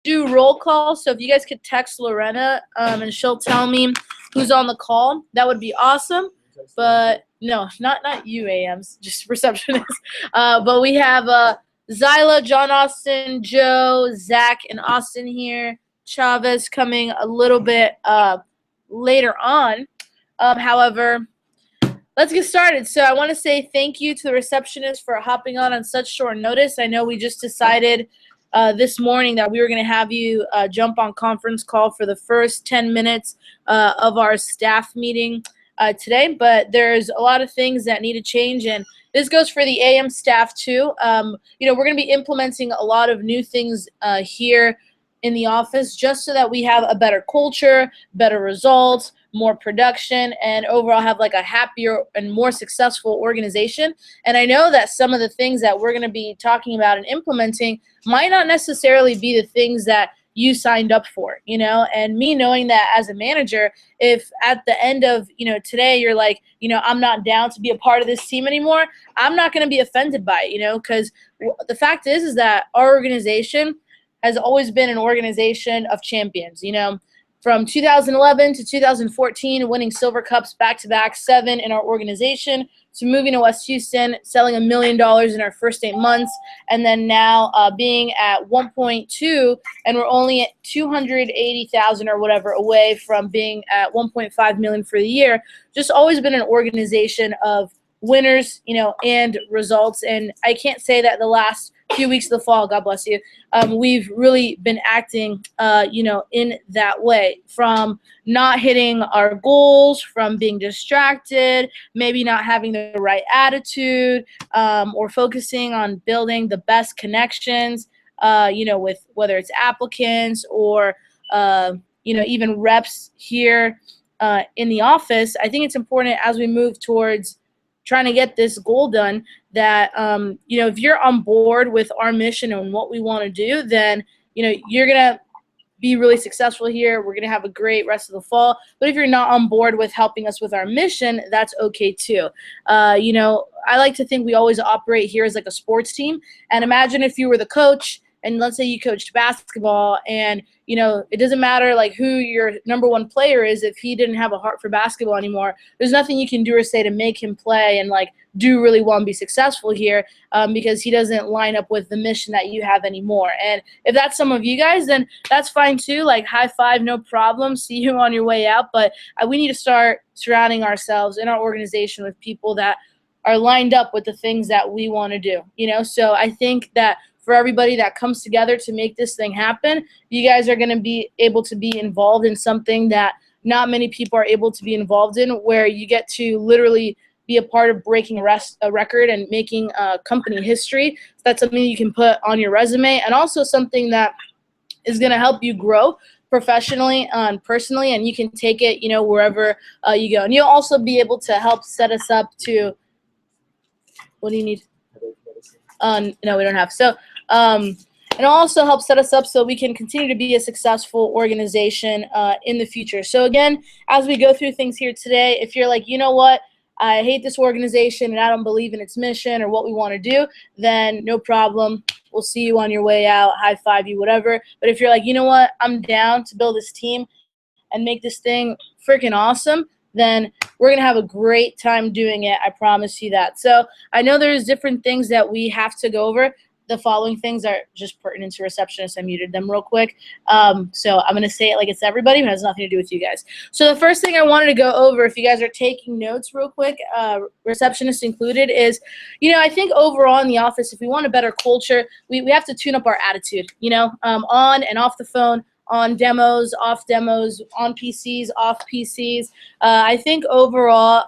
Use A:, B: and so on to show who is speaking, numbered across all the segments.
A: do roll call, so if you guys could text Lorena and she'll tell me who's on the call, that would be awesome. But no, not you AMs, just receptionists. But we have Zyla, John Austin, Joe, Zach, and Austin here. Chavez coming a little bit later on. However, let's get started. So I want to say thank you to the receptionist for hopping on such short notice. I know we just decided this morning that we were going to have you jump on conference call for the first 10 minutes of our staff meeting today, but there's a lot of things that need to change, and this goes for the AM staff too. We're going to be implementing a lot of new things here in the office just so that we have a better culture, better results, more production, and overall have like a happier and more successful organization. And I know that some of the things that we're going to be talking about and implementing might not necessarily be the things that you signed up for, and me knowing that as a manager, if at the end of, today you're like, I'm not down to be a part of this team anymore, I'm not going to be offended by it, because the fact is that our organization has always been an organization of champions, from 2011 to 2014, winning Silver Cups back-to-back, 7 in our organization, to moving to West Houston, selling $1 million in our first 8 months, and then now being at 1.2, and we're only at 280,000 or whatever away from being at 1.5 million for the year. Just always been an organization of winners, and results. And I can't say that the last few weeks of the fall, God bless you, we've really been acting, in that way, from not hitting our goals, from being distracted, maybe not having the right attitude, or focusing on building the best connections, with whether it's applicants or, even reps here in the office. I think it's important as we move towards trying to get this goal done that, if you're on board with our mission and what we want to do, then, you're going to be really successful here. We're going to have a great rest of the fall. But if you're not on board with helping us with our mission, that's okay too. I like to think we always operate here as like a sports team. And imagine if you were the coach, and let's say you coached basketball, and it doesn't matter like who your number one player is. If he didn't have a heart for basketball anymore, there's nothing you can do or say to make him play and like do really well and be successful here, because he doesn't line up with the mission that you have anymore. And if that's some of you guys, then that's fine too. Like, high five, no problem. See you on your way out. But we need to start surrounding ourselves in our organization with people that are lined up with the things that we want to do. So I think that for everybody that comes together to make this thing happen, you guys are going to be able to be involved in something that not many people are able to be involved in, where you get to literally be a part of breaking a record and making company history. That's something you can put on your resume, and also something that is going to help you grow professionally and personally, and you can take it, wherever you go. And you'll also be able to help set us up to – what do you need? No, we don't have. So it'll also help set us up so we can continue to be a successful organization in the future. So again, as we go through things here today, if you're like, you know what, I hate this organization and I don't believe in its mission or what we want to do, then no problem. We'll see you on your way out, high five you, whatever. But if you're like, you know what, I'm down to build this team and make this thing freaking awesome, then we're going to have a great time doing it. I promise you that. So I know there's different things that we have to go over. The following things are just pertinent to receptionists. I muted them real quick. So I'm going to say it like it's everybody, but it has nothing to do with you guys. So the first thing I wanted to go over, if you guys are taking notes real quick, receptionists included, is, I think overall in the office, if we want a better culture, we have to tune up our attitude, on and off the phone, on demos, off demos, on PCs, off PCs. I think overall,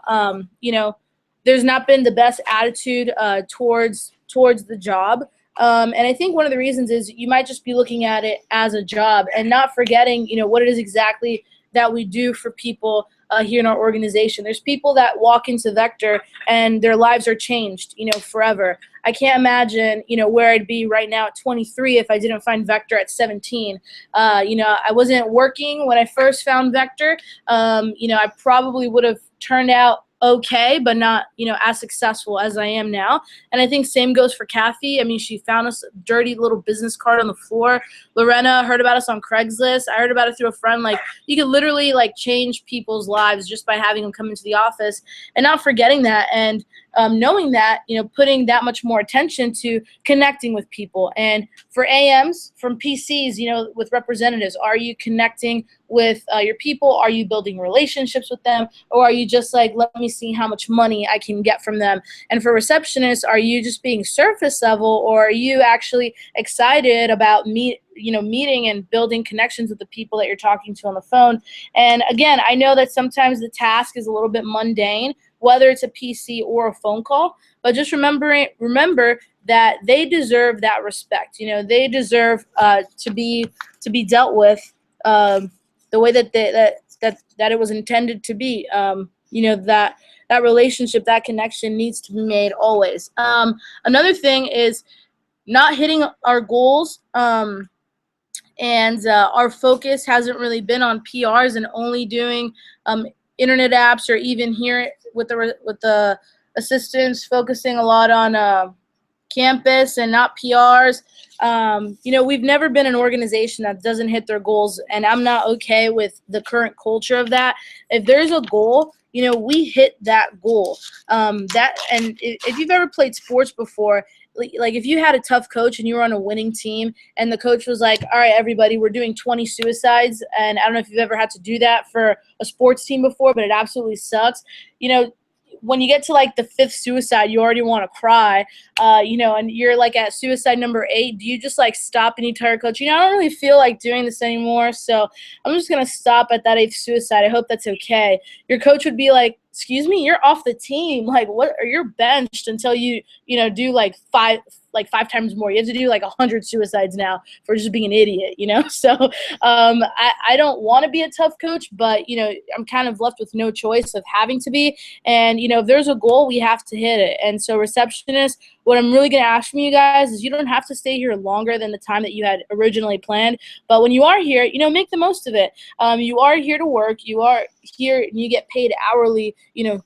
A: there's not been the best attitude towards the job. And I think one of the reasons is you might just be looking at it as a job and not forgetting, what it is exactly that we do for people here in our organization. There's people that walk into Vector and their lives are changed, forever. I can't imagine, where I'd be right now at 23 if I didn't find Vector at 17. I wasn't working when I first found Vector. I probably would have turned out okay, but not, as successful as I am now. And I think same goes for Kathy. I mean, she found us a dirty little business card on the floor. Lorena heard about us on Craigslist. I heard about it through a friend. Like, you could literally like change people's lives just by having them come into the office, and not forgetting that, and knowing that, putting that much more attention to connecting with people. And for AMs, from PCs, with representatives, are you connecting with your people? Are you building relationships with them? Or are you just like, let me see how much money I can get from them? And for receptionists, are you just being surface level, or are you actually excited about meeting and building connections with the people that you're talking to on the phone? And again, I know that sometimes the task is a little bit mundane, whether it's a PC or a phone call, but just remember that they deserve that respect. They deserve to be dealt with the way that it was intended to be. That relationship, that connection needs to be made always. Another thing is not hitting our goals. And our focus hasn't really been on PRs and only doing internet apps, or even here with the assistants focusing a lot on campus and not PRs. We've never been an organization that doesn't hit their goals, and I'm not okay with the current culture of that. If there's a goal, we hit that goal. And if you've ever played sports before, like if you had a tough coach and you were on a winning team and the coach was like, all right, everybody, we're doing 20 suicides. And I don't know if you've ever had to do that for a sports team before, but it absolutely sucks. When you get to like the fifth suicide, you already want to cry, and you're like at suicide number 8. Do you just like stop and you tell your coach, I don't really feel like doing this anymore, so I'm just going to stop at that 8th suicide. I hope that's okay. Your coach would be like, excuse me, you're off the team. Like, what? Or you're benched until you do like five times more. You have to do like 100 suicides now for just being an idiot, So I don't want to be a tough coach, but, I'm kind of left with no choice of having to be. And, if there's a goal, we have to hit it. And so receptionists, what I'm really going to ask from you guys is you don't have to stay here longer than the time that you had originally planned. But when you are here, make the most of it. You are here to work. You are here and you get paid hourly,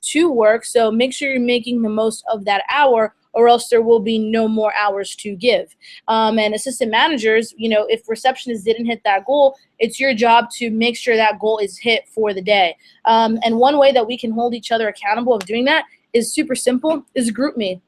A: to work. So make sure you're making the most of that hour, or else there will be no more hours to give. And assistant managers, if receptionists didn't hit that goal, it's your job to make sure that goal is hit for the day. And one way that we can hold each other accountable of doing that is super simple, is group me.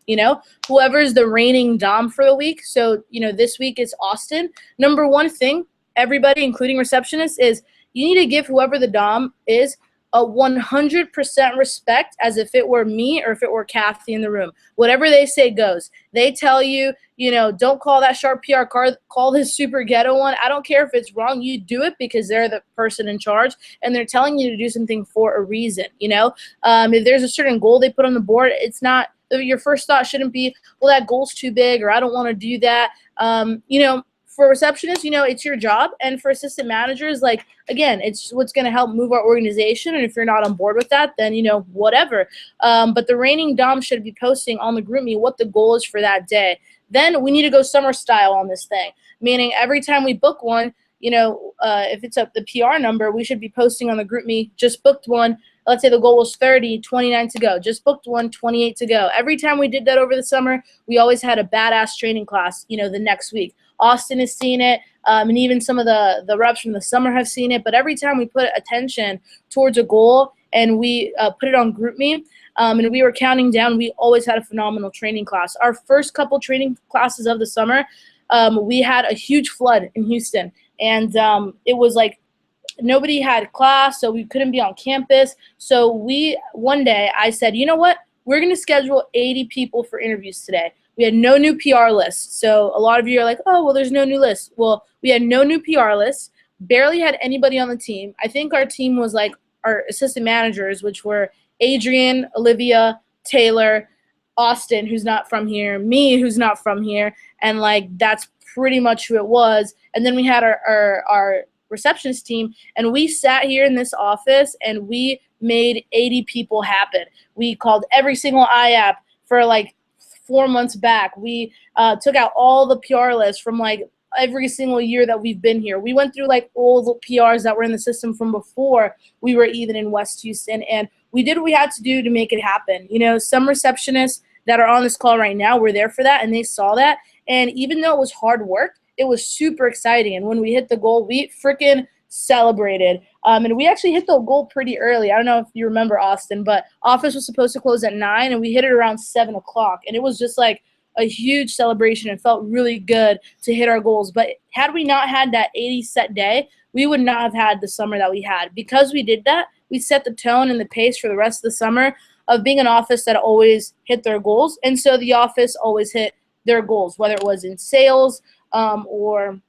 A: Whoever's the reigning dom for the week. So, this week it's Austin. Number one thing, everybody, including receptionists, is you need to give whoever the dom is a 100% respect, as if it were me or if it were Kathy in the room. Whatever they say goes. They tell you, don't call that sharp PR card, call this super ghetto one. I don't care if it's wrong. You do it because they're the person in charge and they're telling you to do something for a reason, If there's a certain goal they put on the board, it's not, your first thought shouldn't be, well, that goal's too big, or I don't want to do that. For receptionists, it's your job. And for assistant managers, like, again, it's what's going to help move our organization. And if you're not on board with that, then, whatever. But the reigning dom should be posting on the group me what the goal is for that day. Then we need to go summer style on this thing, meaning every time we book one, if it's up the PR number, we should be posting on the group me, just booked one. Let's say the goal was 30, 29 to go. Just booked one, 28 to go. Every time we did that over the summer, we always had a badass training class, the next week. Austin has seen it, and even some of the reps from the summer have seen it. But every time we put attention towards a goal and we put it on group me, and we were counting down, we always had a phenomenal training class. Our first couple training classes of the summer, we had a huge flood in Houston. And it was like nobody had class, so we couldn't be on campus. So one day I said, you know what? We're going to schedule 80 people for interviews today. We had no new PR lists. So a lot of you are like, oh, well, there's no new list. Well, we had no new PR lists, barely had anybody on the team. I think our team was like our assistant managers, which were Adrian, Olivia, Taylor, Austin, who's not from here, me, who's not from here, and like that's pretty much who it was. And then we had our receptionist team, and we sat here in this office and we made 80 people happen. We called every single IAP for like 4 months back. We took out all the PR lists from like every single year that we've been here. We went through like all the PRs that were in the system from before we were even in West Houston, and we did what we had to do to make it happen. You know, some receptionists that are on this call right now were there for that, and they saw that. And even though it was hard work, it was super exciting. And when we hit the goal, we freaking celebrated. And we actually hit the goal pretty early. I don't know if you remember, Austin, but office was supposed to close at 9, and we hit it around 7 o'clock. And it was just like a huge celebration. It felt really good to hit our goals. But had we not had that 80 set day, we would not have had the summer that we had. Because we did that, we set the tone and the pace for the rest of the summer of being an office that always hit their goals. And so the office always hit their goals, whether it was in sales or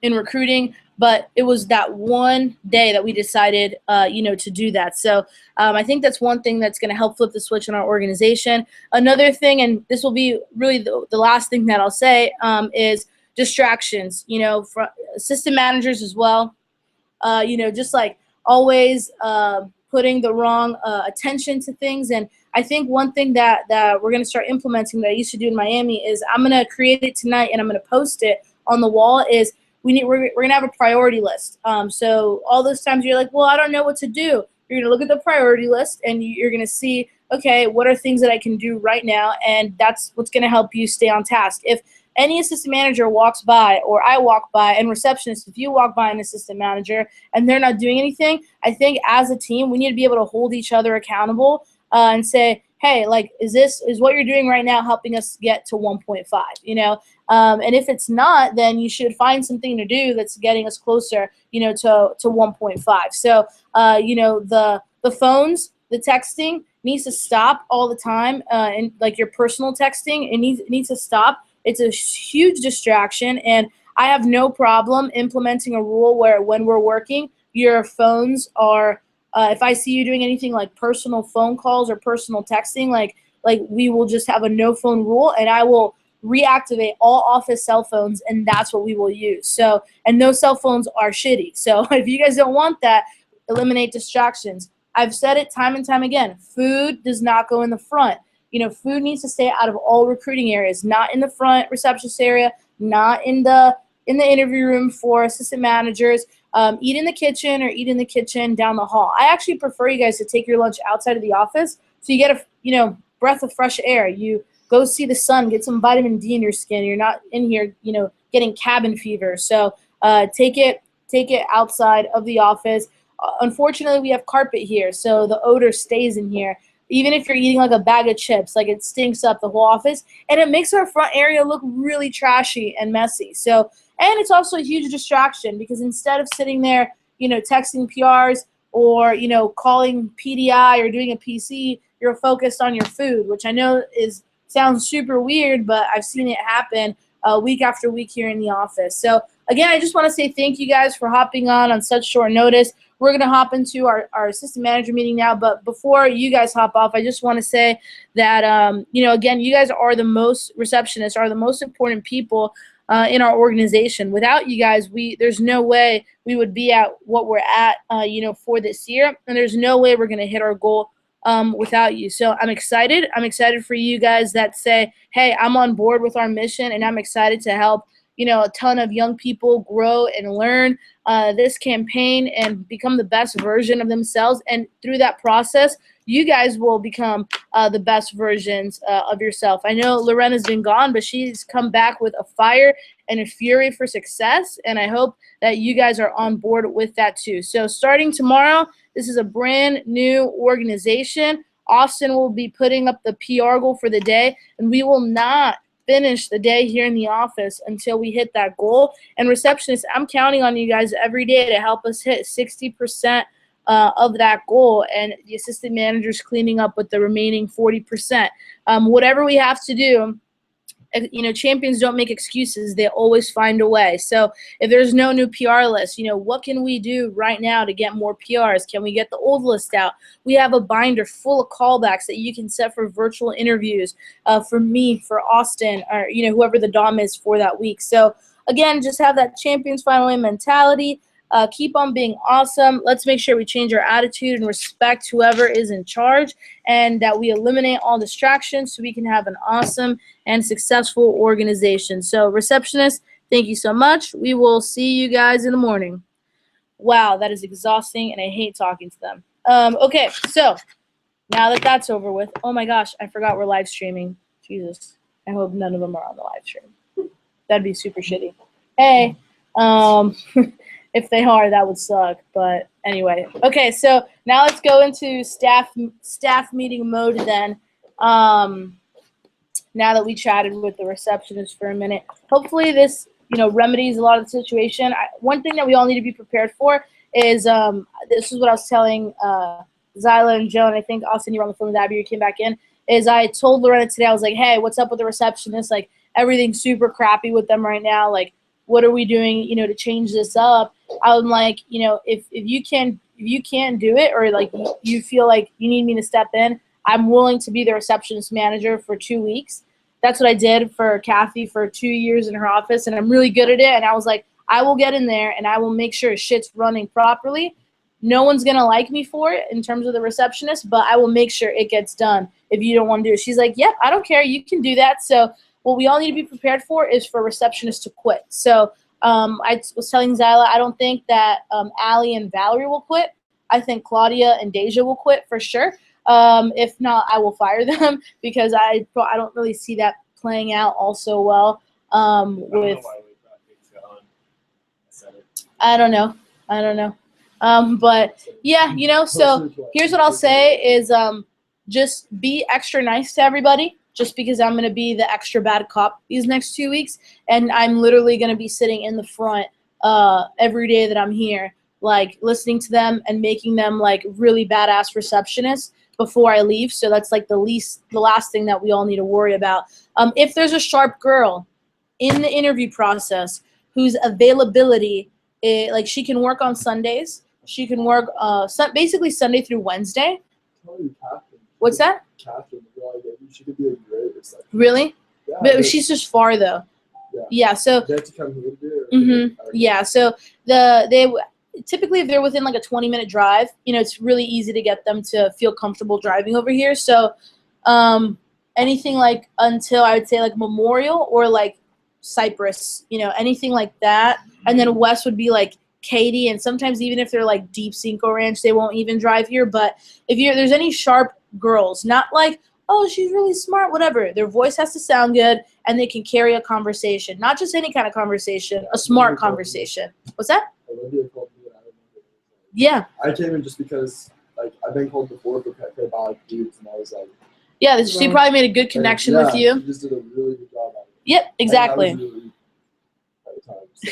A: in recruiting. But it was that one day that we decided, to do that. So I think that's one thing that's going to help flip the switch in our organization. Another thing, and this will be really the last thing that I'll say, is distractions. You know, for assistant managers as well. Just like always putting the wrong attention to things. And I think one thing that we're going to start implementing that I used to do in Miami is I'm going to create it tonight and I'm going to post it on the wall is we're going to have a priority list. So all those times you're like, well, I don't know what to do. You're going to look at the priority list and you're going to see, okay, what are things that I can do right now? And that's what's going to help you stay on task. If any assistant manager walks by or I walk by, and receptionist, if you walk by an assistant manager and they're not doing anything, I think as a team, we need to be able to hold each other accountable and say, hey, like, is what you're doing right now helping us get to 1.5, and if it's not, then you should find something to do that's getting us closer, to 1.5. So, the phones, the texting needs to stop all the time, and like your personal texting, it needs to stop. It's a huge distraction, and I have no problem implementing a rule where when we're working, your phones are, if I see you doing anything like personal phone calls or personal texting, like we will just have a no phone rule, and I will reactivate all office cell phones, and that's what we will use. So, and those cell phones are shitty. So if you guys don't want that, eliminate distractions. I've said it time and time again, food does not go in the front. Food needs to stay out of all recruiting areas, not in the front receptionist area, not in the interview room for assistant managers. Eat in the kitchen or eat in the kitchen down the hall. I actually prefer you guys to take your lunch outside of the office so you get a breath of fresh air. You go see the sun, get some vitamin D in your skin. You're not in here, getting cabin fever. So take it outside of the office. Unfortunately, we have carpet here, so the odor stays in here. Even if you're eating like a bag of chips, like it stinks up the whole office, and it makes our front area look really trashy and messy. So, and it's also a huge distraction because instead of sitting there, texting PRs or, calling PDI or doing a PC, you're focused on your food, which I know sounds super weird, but I've seen it happen week after week here in the office. So again, I just want to say thank you guys for hopping on such short notice. We're going to hop into our assistant manager meeting now, but before you guys hop off, I just want to say that, again, you guys are receptionists are the most important people in our organization. Without you guys, there's no way we would be at what we're at, for this year, and there's no way we're going to hit our goal without you. So I'm excited. I'm excited for you guys that say, hey, I'm on board with our mission, and I'm excited to help a ton of young people grow and learn this campaign and become the best version of themselves. And through that process, you guys will become the best versions of yourself. I know Lorena's been gone, but she's come back with a fire and a fury for success. And I hope that you guys are on board with that too. So starting tomorrow, this is a brand new organization. Austin will be putting up the PR goal for the day, and we will not finish the day here in the office until we hit that goal. And receptionists, I'm counting on you guys every day to help us hit 60% of that goal, and the assistant managers cleaning up with the remaining 40%. Whatever we have to do, champions don't make excuses. They always find a way. So if there's no new PR list, what can we do right now to get more PRs? Can we get the old list out? We have a binder full of callbacks that you can set for virtual interviews for me, for Austin, or, whoever the Dom is for that week. So again, just have that champions final way mentality. Keep on being awesome. Let's make sure we change our attitude and respect whoever is in charge, and that we eliminate all distractions so we can have an awesome and successful organization. So receptionists, Thank you so much. We will see you guys in the morning. Wow, that is exhausting, and I hate talking to them. Okay, so now that that's over with, oh my gosh, I forgot we're live streaming. Jesus, I hope none of them are on the live stream. That'd be super shitty. Hey, if they are, that would suck. But anyway, okay, so now let's go into staff meeting mode then. Now that we chatted with the receptionist for a minute, hopefully this remedies a lot of the situation. One thing that we all need to be prepared for is this is what I was telling Zyla and Joe, and I think Austin, you were on the phone with Abby, you came back in, is I told Lorena today, I was like, hey, what's up with the receptionist? Like, everything's super crappy with them right now. Like, what are we doing, to change this up? I'm like, if you can't do it, or like you feel like you need me to step in, I'm willing to be the receptionist manager for 2 weeks. That's what I did for Kathy for 2 years in her office, and I'm really good at it. And I was like, I will get in there, and I will make sure shit's running properly. No one's going to like me for it in terms of the receptionist, but I will make sure it gets done if you don't want to do it. She's like, yep, I don't care. You can do that. So what we all need to be prepared for is for receptionists to quit. So I was telling Zyla, I don't think that Allie and Valerie will quit. I think Claudia and Deja will quit for sure. If not, I will fire them because I don't really see that playing out also well. With I don't know. But yeah, so here's what I'll say is just be extra nice to everybody, just because I'm going to be the extra bad cop these next 2 weeks, and I'm literally going to be sitting in the front every day that I'm here, like listening to them and making them like really badass receptionists before I leave. So that's like the last thing that we all need to worry about. If there's a sharp girl in the interview process whose availability, like she can work on Sundays, she can work basically Sunday through Wednesday. What's that?
B: Catherine, she could be a great receptionist.
A: Really?
B: Yeah,
A: but she's just far though. Yeah, so
B: they have to come here.
A: Yeah, so typically if they're within like a 20-minute drive, it's really easy to get them to feel comfortable driving over here. So anything like until I would say like Memorial or like Cypress, anything like that. And then West would be like Katy, and sometimes even if they're like Deep Cinco Ranch, they won't even drive here. But if there's any sharp girls, not like, oh, she's really smart, whatever. Their voice has to sound good, and they can carry a conversation. Not just any kind of conversation, a smart conversation. What's that?
B: Olivia called me, and I didn't know what
A: Yeah.
B: I came in just because, like, I've been called before for pet bad dudes, and I was like,
A: yeah, she probably made a good connection with you.
B: She just did a really good job at it.
A: Yep, exactly.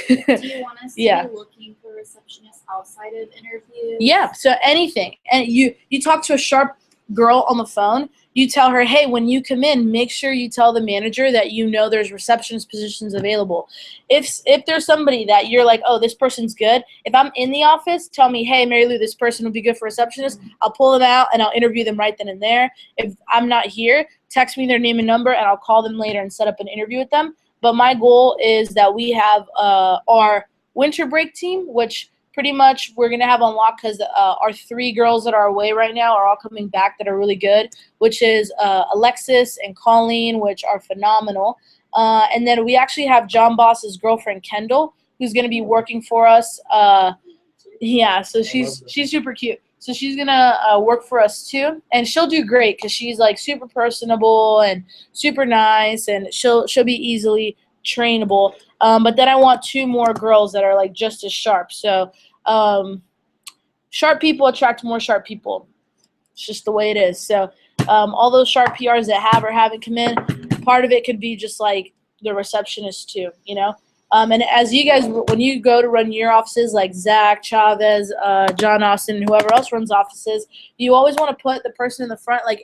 C: Do you want us to be looking for receptionists outside of interviews?
A: Yeah, so anything. And you talk to a sharp girl on the phone, you tell her, hey, when you come in, make sure you tell the manager that there's receptionist positions available. If there's somebody that you're like, oh, this person's good, if I'm in the office, tell me, hey, Mary Lou, this person would be good for receptionist. I'll pull them out and I'll interview them right then and there. If I'm not here, text me their name and number, and I'll call them later and set up an interview with them. But my goal is that we have our winter break team, which pretty much we're going to have unlocked because our 3 girls that are away right now are all coming back that are really good, which is Alexis and Colleen, which are phenomenal. And then we actually have John Boss's girlfriend, Kendall, who's going to be working for us. So she's super cute. So she's going to work for us too. And she'll do great because she's like super personable and super nice, and she'll be easily trainable. But then I want 2 more girls that are like just as sharp. So sharp people attract more sharp people. It's just the way it is. So all those sharp PRs that have or haven't come in, part of it could be just like the receptionist too, and as you guys, when you go to run your offices, like Zach, Chavez, John Austin, and whoever else runs offices, you always want to put the person in the front. Like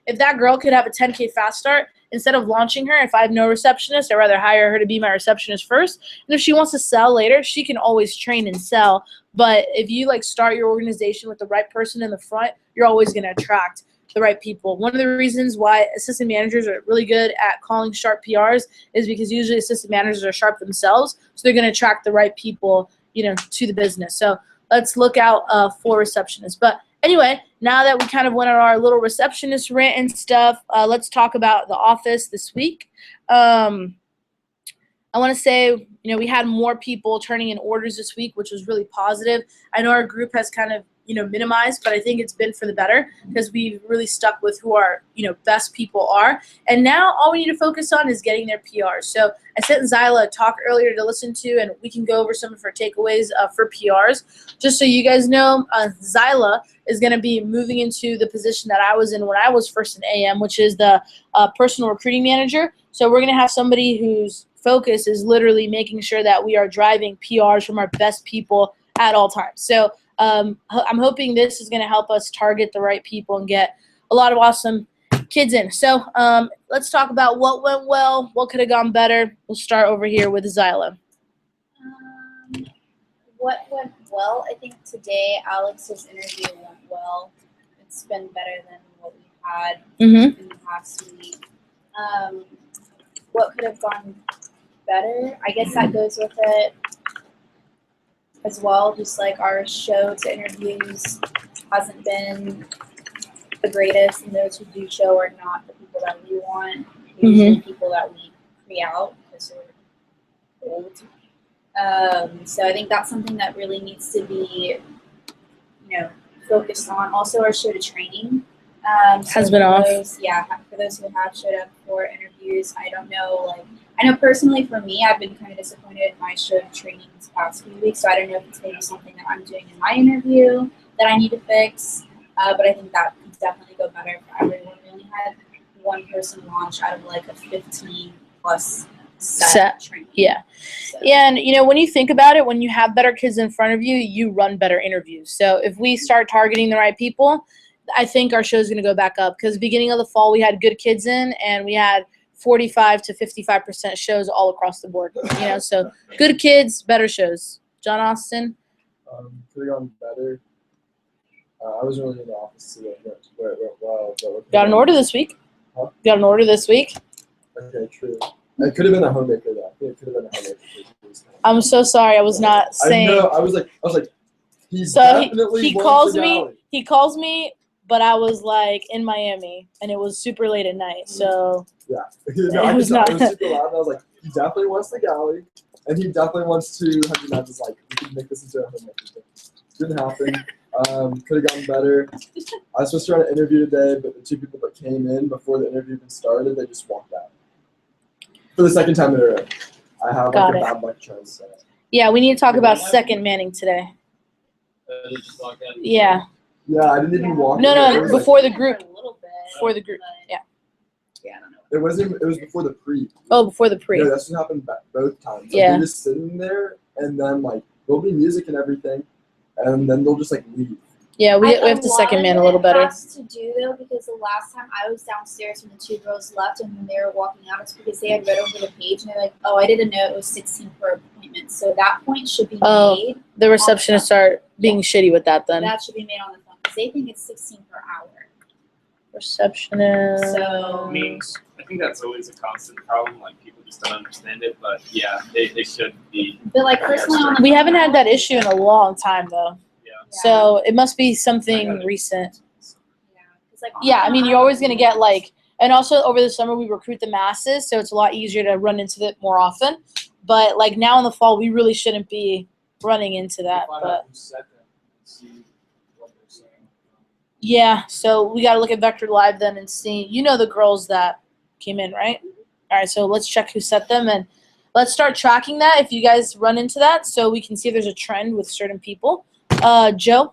A: if that girl could have a 10K fast start, instead of launching her, if I have no receptionist, I'd rather hire her to be my receptionist first. And if she wants to sell later, she can always train and sell. But if you like start your organization with the right person in the front, you're always going to attract the right people. One of the reasons why assistant managers are really good at calling sharp PRs is because usually assistant managers are sharp themselves, so they're going to attract the right people, to the business. So let's look out for receptionists. But anyway, now that we kind of went on our little receptionist rant and stuff, let's talk about the office this week. I want to say, you know, we had more people turning in orders this week, which was really positive. I know our group has kind of, you know, minimized, but I think it's been for the better because we've really stuck with who our, you know, best people are. And now all we need to focus on is getting their PRs. So I sent Zyla a talk earlier to listen to, and we can go over some of her takeaways for PRs. Just so you guys know, Zyla is going to be moving into the position that I was in when I was first in AM, which is the personal recruiting manager. So we're going to have somebody whose focus is literally making sure that we are driving PRs from our best people at all times. So I'm hoping this is going to help us target the right people and get a lot of awesome kids in. So let's talk about what went well, what could have gone better. We'll start over here with Zyla.
C: What went well? I think today Alex's interview went well. It's been better than what we had in the past week. What could have gone better? I guess that goes with it as well. Just like our show to interviews hasn't been the greatest, and those who do show are not the people that we want. Usually people that we pre-out because they're old. So I think that's something that really needs to be, you know, focused on. Also, our show to training
A: has been off.
C: For those who have showed up for interviews, I don't know. Like, I know personally for me, I've been kind of disappointed in my show to training this past few weeks. So I don't know if it's maybe something that I'm doing in my interview that I need to fix. But I think that could definitely go better for everyone. We only had one person launch out of like a 15 plus set training.
A: Yeah. So. Yeah, and you know, when you think about it, when you have better kids in front of you, you run better interviews. So if we start targeting the right people, I think our show is going to go back up because beginning of the fall we had good kids in and we had 45 to 55% shows all across the board. You know, so good kids, better shows. John Austin.
B: Could have gone better. I wasn't really in the office today, but it went well.
A: Got an order this week.
B: Huh?
A: Got an order this week.
B: Okay, true. It could have been a homemaker though. I think it could have been a homemaker.
A: I'm so sorry. I was not saying.
B: I know. I was like,
A: He calls me, but I was like in Miami, and it was super late at night. So
B: yeah, no, I was super loud. And I was like, he definitely wants the galley, and he definitely wants to. I was like, we can make this into a homemaker thing. Didn't happen. Could have gotten better. I was supposed to run an interview today, but the two people that came in before the interview even started, they just walked out. For the second time in a row. I have like a bad luck chance.
A: Yeah, we need to talk about second manning today. Yeah.
B: Yeah, I didn't even walk.
A: No, before the group. Before the group. Yeah.
C: Yeah, I don't know.
B: It was before the pre.
A: Oh, before the pre.
B: Yeah, that's what happened both times. Like,
A: yeah.
B: They're just sitting there, and then like there'll be music and everything, and then they'll just like leave.
A: Yeah, we have to second man a little better.
C: Has to do though because the last time I was downstairs when the two girls left and when they were walking out, it's because they had read over the page and they're like, "Oh, I didn't know it was 16 per appointment." So that point should be made.
A: The receptionists are being shitty with that then.
C: That should be made on the phone because they think it's 16 per hour.
A: Receptionist.
C: So
D: I mean, I think that's always a constant problem. Like people just don't understand it, but yeah, they should be.
C: But like personally, on the
A: we haven't had that issue in a long time though. So it must be something recent. Yeah, I mean, you're always going to get like, and also over the summer we recruit the masses, so it's a lot easier to run into it more often. But like now in the fall, we really shouldn't be running into that. But yeah, so we got to look at Vector Live then and see. You know the girls that came in, right? All right, so let's check who set them and let's start tracking that if you guys run into that, so we can see if there's a trend with certain people. Joe?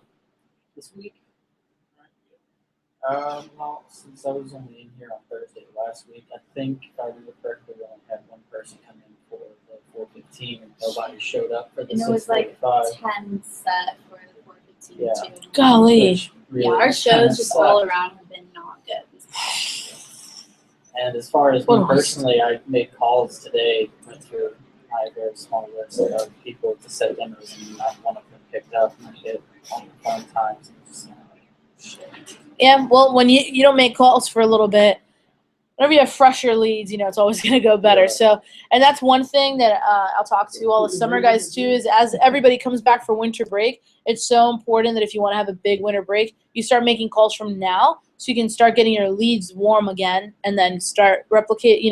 E: This week? Well, since I was only in here on Thursday last week, I think if I remember correctly, we only had one person come in for the 4:15 and nobody showed up for the 6:45.
C: And it was like 10 set for the 4:15 too.
A: Golly.
E: Really
C: yeah, our shows just all around have been not good.
E: And as far as me personally, I made calls today, went through a very small list of people to set demos, and not one of them picked up, and I hit on the phone times. And just, shit.
A: Yeah, well, when you don't make calls for a little bit, whenever you have fresher leads, you know, it's always going to go better.
B: Yeah.
A: So, and that's one thing that I'll talk to all the summer guys too, is as everybody comes back for winter break, it's so important that if you want to have a big winter break, you start making calls from now so you can start getting your leads warm again and then start replicate,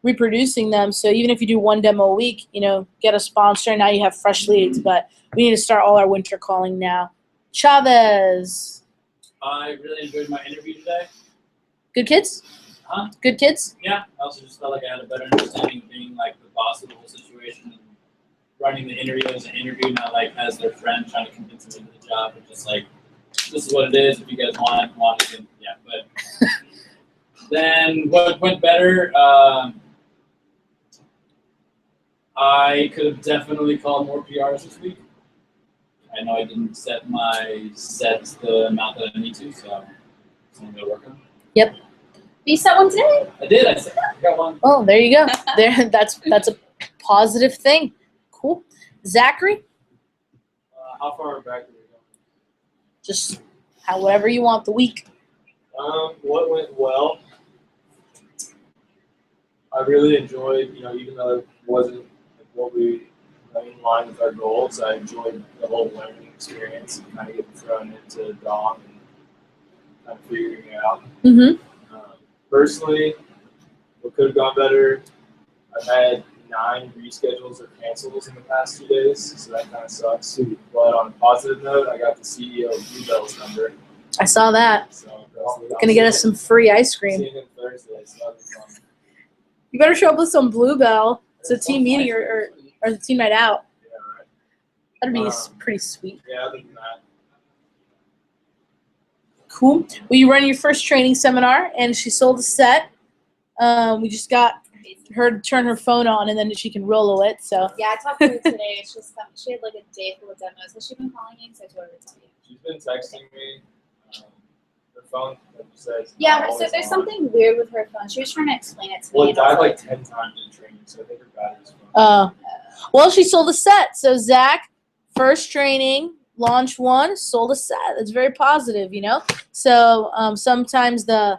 A: reproducing them. So even if you do one demo a week, get a sponsor. Now you have fresh leads. But we need to start all our winter calling now. Chavez.
E: I really enjoyed my interview today.
A: Good kids?
E: Huh?
A: Good kids?
E: Yeah, I also just felt like I had a better understanding of being like the boss of the whole situation and running the interview as an interview, not like as their friend trying to convince them into the job, but just like, this is what it is. If you guys want it, then yeah. But then what went better, I could have definitely called more PRs this week. I know I didn't set the amount that I need to, so something to work on.
A: Yep.
C: You set one today?
E: I did. I got one.
A: Oh, there you go. That's a positive thing. Cool. Zachary?
B: How far back are we going?
A: Just however you want the week.
B: What went well? I really enjoyed, even though it wasn't what we in line with our goals, I enjoyed the whole learning experience and kind of getting thrown into DOM and kind of figuring it out.
A: Mm-hmm.
B: Personally, what could have gone better, I've had 9 reschedules or cancels in the past 2 days, so that kind of sucks. But on a positive note, I got the CEO of Bluebell's number.
A: I saw that.
B: So
A: Gonna get us some free ice cream.
B: Seeing him Thursday, so that'll be fun.
A: You better show up with some Bluebell. It's a team meeting or the team night out.
B: Yeah, right.
A: That'd be pretty sweet.
B: Yeah, other than that.
A: Cool. Well, you run your first training seminar, and she sold a set. We just got her to turn her phone on, and then she can Rolo it. So
C: Yeah, I talked to her today. It's just she had like a day full of demos. Has she been calling you? Because I told her to tell you.
B: She's been texting me. Her phone, like you said, is
C: Yeah,
B: not
C: so
B: always
C: there's
B: on.
C: something weird with her phone. She was trying to explain it to
B: Well,
C: me.
B: it died like 10 times in training, so I think her battery's fine.
A: well, she sold a set. So Zach, first training, launch 1, sold a set. That's very positive, So sometimes
B: 100% of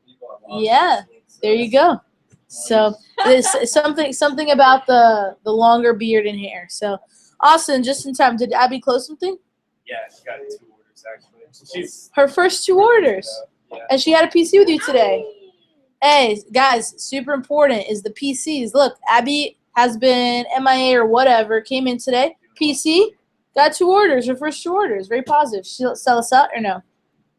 B: people have lost
A: Yeah,
B: their sets.
A: there you go. So there's something about the longer beard and hair. So Austin, just in time. Did Abby close something?
D: Yeah, she got 2 orders actually. She's
A: Her first 2 orders,
D: yeah.
A: and she had a PC with you today. Hey, guys, super important is the PCs. Look, Abby has been MIA or whatever, came in today. PC, got 2 orders, her first 2 orders. Very positive. She'll sell us out or no?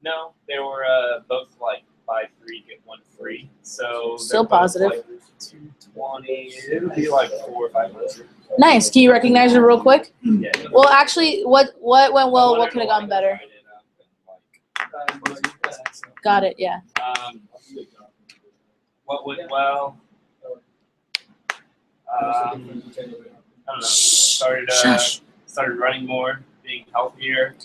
D: No, they were both like buy 3 get 1 free. So
A: Still
D: they're both,
A: positive.
D: Like 220. It would be like 400 or 500.
A: Nice. Can you recognize her real quick?
D: Yeah.
A: Well, actually, what went well? What could have gone better? Got it. Yeah.
D: What went well? I don't know. Started running more, being healthier.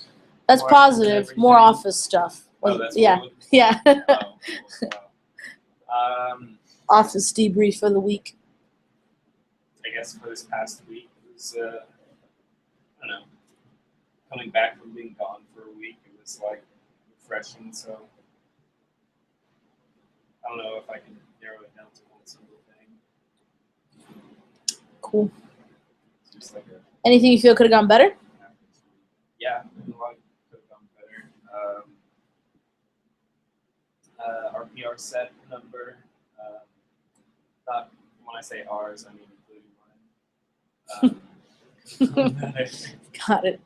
A: That's
D: More
A: positive.
D: everything.
A: More office stuff.
D: Oh, that's
A: Yeah.
D: what it
A: Yeah.
D: was? Oh,
A: Office debrief for the week.
D: I guess for this past week it was I don't know. Coming back from being gone for a week, it was like refreshing. So I don't know if I can narrow it down to one single thing.
A: Cool.
D: It's just like
A: Anything you feel could have gone better?
D: yeah, a lot could have gone better. Our PR set number, not when I say ours, I mean including mine.
A: Got it.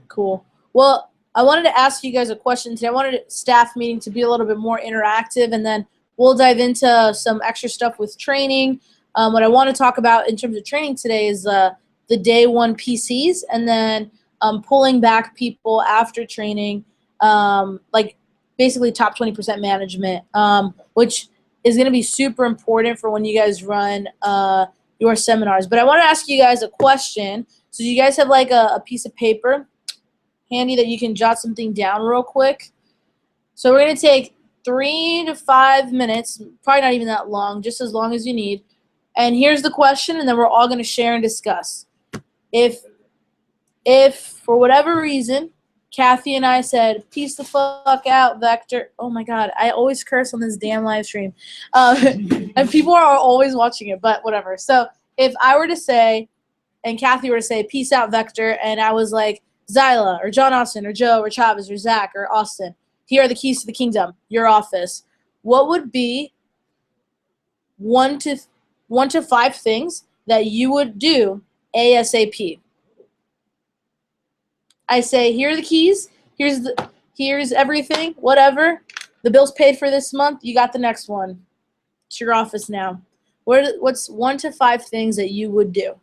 A: Cool. Well, I wanted to ask you guys a question today. I wanted a staff meeting to be a little bit more interactive, and then we'll dive into some extra stuff with training. What I want to talk about in terms of training today is the day 1 PCs, and then pulling back people after training, like basically top 20% management, which is going to be super important for when you guys run your seminars. But I want to ask you guys a question. So you guys have like a piece of paper handy that you can jot something down real quick. So we're going to take 3 to 5 minutes, probably not even that long, just as long as you need. And here's the question, and then we're all going to share and discuss. If for whatever reason, Kathy and I said, peace the fuck out, Vector. Oh my God, I always curse on this damn live stream. And people are always watching it, but whatever. So if I were to say, and Kathy were to say, peace out, Vector, and I was like, Zyla, or John Austin, or Joe, or Chavez, or Zach, or Austin, here are the keys to the kingdom, your office. What would be 1 to 1 to 5 things that you would do ASAP. I say, here are the keys. Here's everything. Whatever. The bill's paid for this month. You got the next one. It's your office now. What's 1 to 5 things that you would do?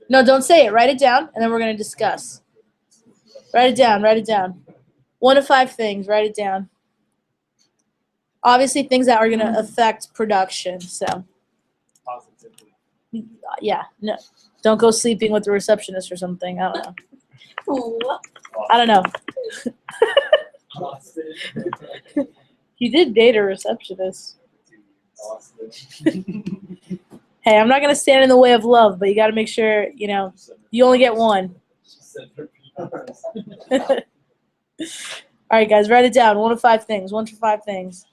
A: No, don't say it. Write it down, and then we're going to discuss. Write it down. Write it down. 1 to 5 things. Write it down. Obviously, things that are going to affect production. So,
D: Positively.
A: yeah. No, don't go sleeping with the receptionist or something. I don't know. I don't know. You did date a receptionist. Hey, I'm not going to stand in the way of love, but you got to make sure, you only get one. All right, guys, write it down. 1 to 5 things. 1 to 5 things.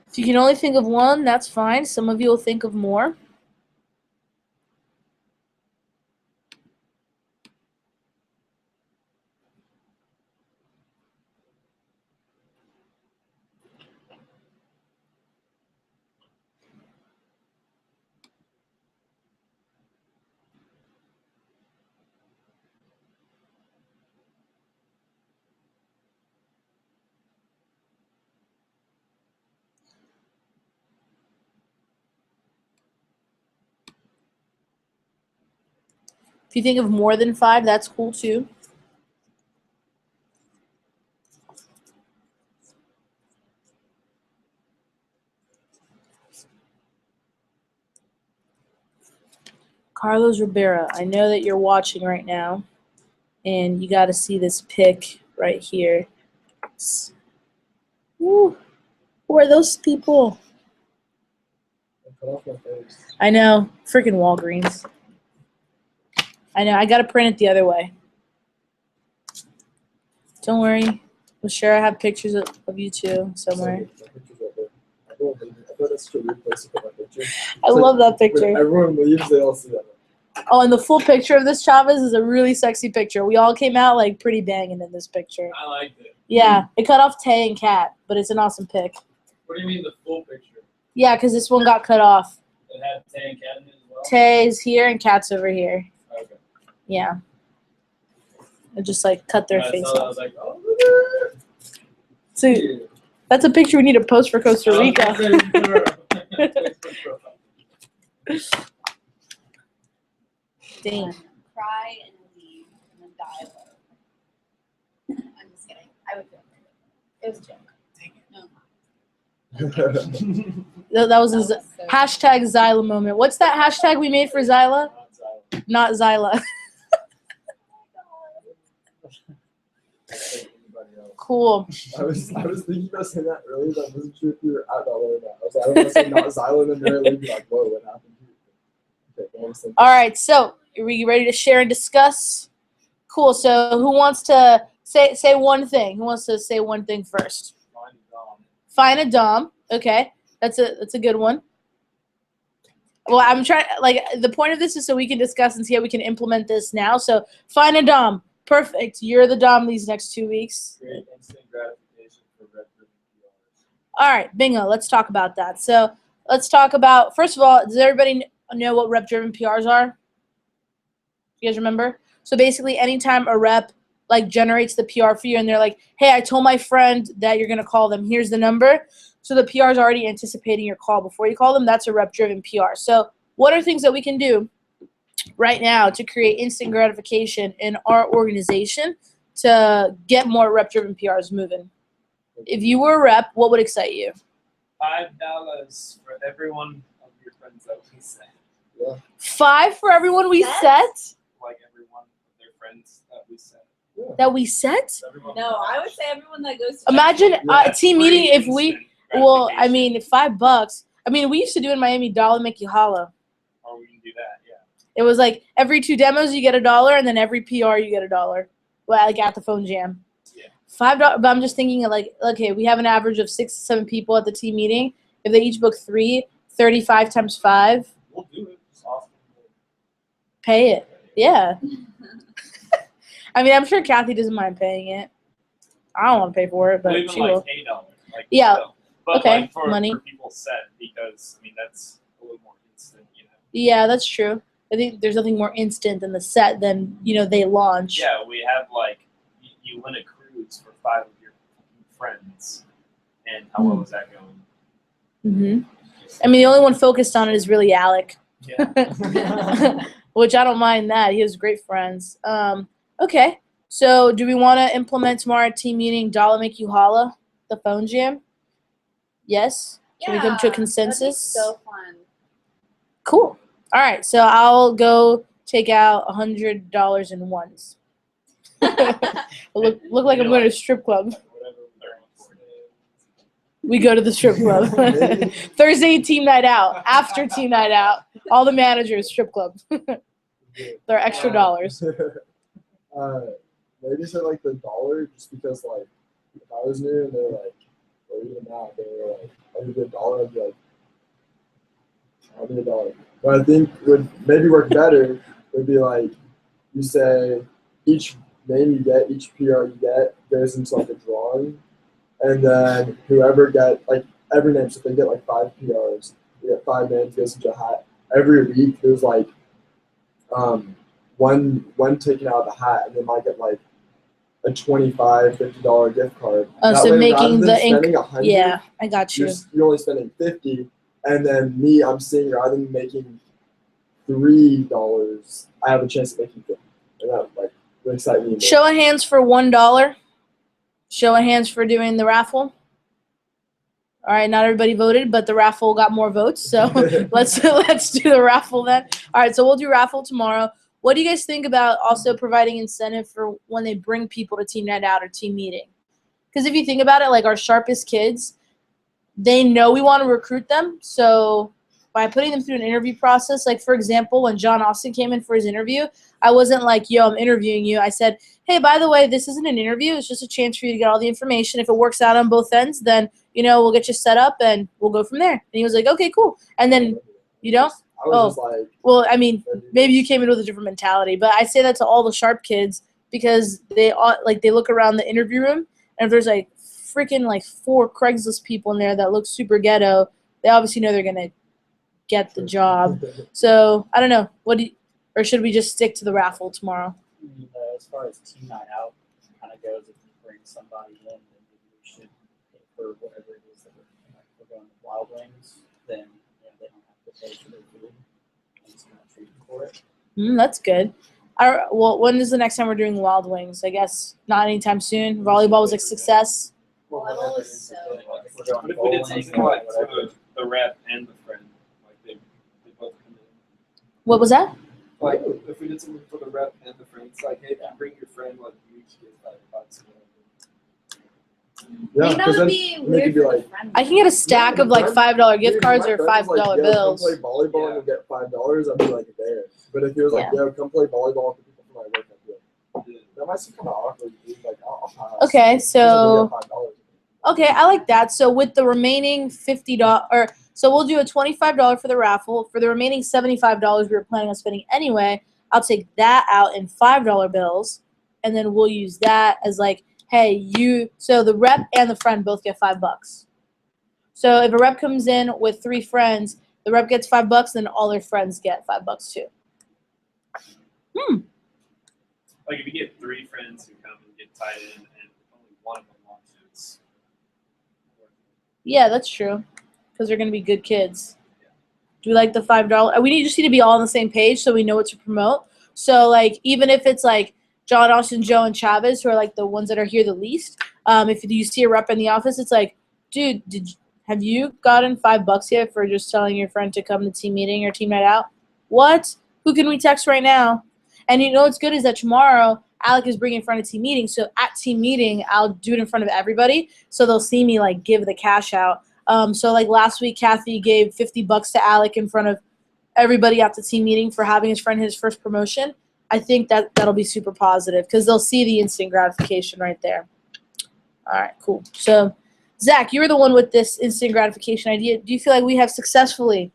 A: If you can only think of one, that's fine. Some of you will think of more. If you think of more than 5, that's cool too. Carlos Rivera, I know that you're watching right now, and you got to see this pic right here. Woo. Who are those people? I know, freaking Walgreens. I know, I got to print it the other way. Don't worry. I'm sure I have pictures of you too somewhere. I love that picture.
B: Everyone leaves, they all see that.
A: Oh, and the full picture of this Chavez is a really sexy picture. We all came out like pretty banging in this picture.
D: I liked it.
A: Yeah, it cut off Tay and Kat, but it's an awesome pic.
D: What do you mean the full picture?
A: Yeah, because this one got cut off.
D: It had Tay and Kat in it as well?
A: Tay's here and Kat's over here.
D: Okay.
A: Yeah. It just like cut their
D: When I
A: face
D: saw that, I
A: off.
D: was like, oh, look
A: So
D: at it.
A: that's a picture we need to post for Costa Rica. Dang.
C: Cry and leave and then die alone. I'm just kidding. I would feel it. It was a joke. No.
A: That was a
C: So
A: hashtag Zyla moment. What's that hashtag we made for Zyla? Not Zyla. Cool.
B: I was thinking about saying that earlier, but I wasn't sure if you were at that or not. I was like, I don't want to say not Zyla, and then Mary would be like, whoa, what happened here? Okay,
A: All right, so are we ready to share and discuss? Cool. So who wants to say one thing? Who wants to say one thing first? Find a dom. Okay, that's a good one. Well, I'm trying. Like, the point of this is so we can discuss and see how we can implement this now. So find a dom. Perfect. You're the dom these next 2 weeks.
D: Create instant gratification for red-driven PRs.
A: All right, bingo. Let's talk about that. So let's talk about, first of all, does everybody know what rep-driven PRs are? You guys remember? So basically, anytime a rep like generates the PR for you and they're like, hey, I told my friend that you're going to call them. Here's the number. So the PR is already anticipating your call before you call them. That's a rep-driven PR. So what are things that we can do right now to create instant gratification in our organization to get more rep-driven PRs moving? If you were a rep, what would excite you?
D: $5 for every one of your friends that we set.
B: Yeah.
A: 5 for everyone we set?
D: Like every one of their friends that we set.
A: That we set?
D: Everyone
C: No, I would say everyone that goes to
A: Imagine
B: Yeah.
A: a team meeting if we,
D: Instant
A: well, I
D: gratification.
A: mean, $5. I mean, we used to do in Miami, dollar make you holla.
D: Or we can do that, yeah.
A: It was like every 2 demos you get $1, and then every PR you get $1. Well, like at the phone jam.
D: Yeah.
A: $5, but I'm just thinking like, okay, we have an average of 6 to 7 people at the team meeting. If they each book 3, 35 times 5,
D: We'll do it. Just offer them.
A: pay it. Yeah. I mean, I'm sure Kathy doesn't mind paying it. I don't want to pay for it, but
D: Well, even
A: she
D: like
A: will.
D: $8. Like,
A: Yeah.
D: still. But
A: Okay,
D: like for
A: money.
D: people set, because I mean that's a little more instant, you know.
A: Yeah, that's true. I think there's nothing more instant than the set than, they launch.
D: Yeah, we have like you win a cruise for 5 of your friends, and how well is that going?
A: Mm-hmm. I mean, the only one focused on it is really Alec.
D: Yeah.
A: Which I don't mind that. He has great friends. Okay. So do we want to implement tomorrow at team meeting Dollar Make You Holla, the phone jam? Yes? Can we come to a consensus?
C: That'd be so fun.
A: Cool. All right. So I'll go take out $100 in ones. look like I'm going to a strip club.
D: Whatever they're on for.
A: We go to the strip club. Thursday team night out. After team night out, all the managers strip club. They're extra dollars.
B: Maybe say like the dollar, just because like if I was new and they're like, or even now they were like, I'll give you $1, I'd be like, I'll do $1. But I think would maybe work better would be like you say each name you get, each PR you get goes into like a drawing, and then whoever get like every name, so if they get like 5 PRs, you get 5 names, goes into a hat. Every week there's like one taken out of the hat, and they might get like a $25, $50 gift card.
A: Oh,
B: That
A: so
B: way,
A: making
B: rather than
A: the ink.
B: spending 100,
A: Yeah, I got you.
B: you're only spending 50, and then me, I'm seeing rather than making $3, I have a chance of making 50, and that like would excite me more.
A: Show of hands for $1. Show of hands for doing the raffle. All right, not everybody voted, but the raffle got more votes, so let's do the raffle then. All right, so we'll do raffle tomorrow. What do you guys think about also providing incentive for when they bring people to team night out or team meeting? Because if you think about it, like our sharpest kids, they know we want to recruit them. So by putting them through an interview process, like for example, when John Austin came in for his interview, I wasn't like, yo, I'm interviewing you. I said, hey, by the way, this isn't an interview. It's just a chance for you to get all the information. If it works out on both ends, then, we'll get you set up and we'll go from there. And he was like, okay, cool. And then,
B: I was just like,
A: well, I mean, maybe you came in with a different mentality, but I say that to all the sharp kids because they look around the interview room, and if there's like freaking like 4 Craigslist people in there that look super ghetto, they obviously know they're gonna get the job. So I don't know. Or should we just stick to the raffle tomorrow?
E: As far as team night out kind of goes, if you bring somebody in, then maybe we should pay for whatever it is that we're going to Wild Wings, then they don't have to pay for their food. I'm just going to treat them for it.
A: That's good. Well, when is the next time we're doing Wild Wings? I guess not anytime soon. Volleyball was a success.
C: Volleyball was so
E: If we're going
D: What if we did
E: bowling,
D: something like
E: whatever.
D: for the rep and the friend, like they both come in.
A: What was that?
B: like if we did something for the rep and the friends, like hey, if you bring your friend, like you each get $5 or whatever.
C: I
B: Yeah,
C: think that
B: because
C: would
B: then
C: be
B: they
C: weird
B: could be
C: for
B: like,
C: the friend.
A: I can get a stack of like $5 gift cards or $5 bills.
B: Come play volleyball and you'll get $5. I'd be like there. But if he was like,
A: Yeah.
B: come play volleyball with the people from my work, I'd be like, that might seem kind of awkward. Dude. Like, I'll pass.
A: Okay,
B: Because I'm
A: so
B: gonna get $5.
A: okay, I like that. So with the remaining $50, so we'll do a $25 for the raffle. For the remaining $75 we were planning on spending anyway, I'll take that out in $5 bills, and then we'll use that as like, hey, so the rep and the friend both get $5. So if a rep comes in with 3 friends, the rep gets $5, then all their friends get $5 too.
D: Like if you get 3 friends who come and get tied in, and only one of them launches.
A: Yeah, that's true, because they're gonna be good kids. Do we like the $5? We just need to be all on the same page so we know what to promote. So like even if it's like John, Austin, Joe, and Chavez, who are like the ones that are here the least, if you see a rep in the office, it's like, dude, have you gotten $5 yet for just telling your friend to come to team meeting or team night out? What? Who can we text right now? And what's good is that tomorrow Alec is bringing in front of team meeting. So at team meeting, I'll do it in front of everybody, so they'll see me like give the cash out. So like last week, Kathy gave $50 to Alec in front of everybody at the team meeting for having his friend his first promotion. I think that'll be super positive because they'll see the instant gratification right there. All right, cool. So, Zach, you were the one with this instant gratification idea. Do you feel like we have successfully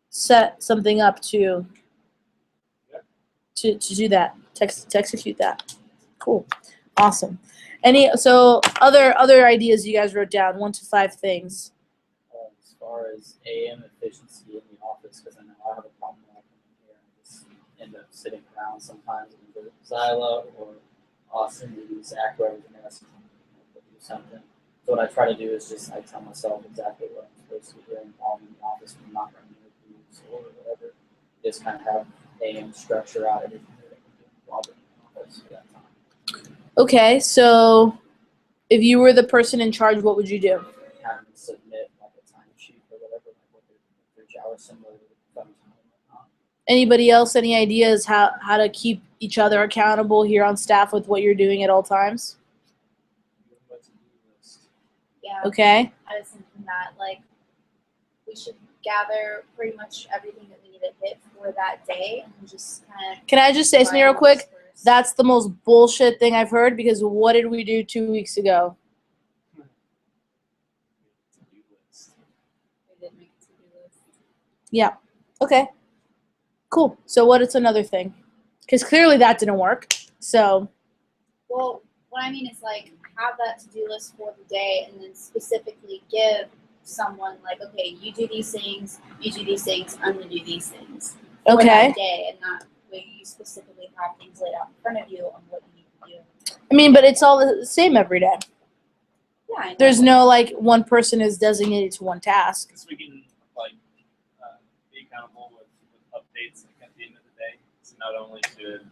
A: set something up to do that, to execute that? Cool, awesome. Other ideas you guys wrote down, 1 to 5 things.
E: As far as AM efficiency in the office, because I know I have a problem when I come in here and just end up sitting around sometimes with Zyla or Austin to Zach, whoever's going to do something. So what I try to do is just I tell myself exactly what I'm supposed to be doing while I'm in the office when I'm not running interviews or whatever. Just kind of have AM structure out everything that I can do while I'm in the office for that time.
A: Okay, so if you were the person in charge, what would you do?
E: Have them submit like a timesheet or whatever, like what their job is similar to the time and whatnot.
A: Anybody else, any ideas how to keep each other accountable here on staff with what you're doing at all times?
C: Yeah.
A: Okay.
C: I was thinking that like we should gather pretty much everything that we need to hit for that day and just kind of.
A: Can I just say something real quick? That's the most bullshit thing I've heard, because what did we do 2 weeks ago?
C: We did make a to-do list.
A: Yeah. Okay. Cool. So what is another thing? Because clearly that didn't work. So.
C: Well, what I mean is like have that to-do list for the day and then specifically give someone like, okay, you do these things, I'm gonna do these things for
A: Okay.
C: that day, and not where you specifically have things laid out in front of you on what you need to do.
A: I mean, but it's all the same every day.
C: Yeah, I know.
A: There's no like one person is designated to one task.
D: Because we can like be accountable with updates like, at the end of the day. So not only should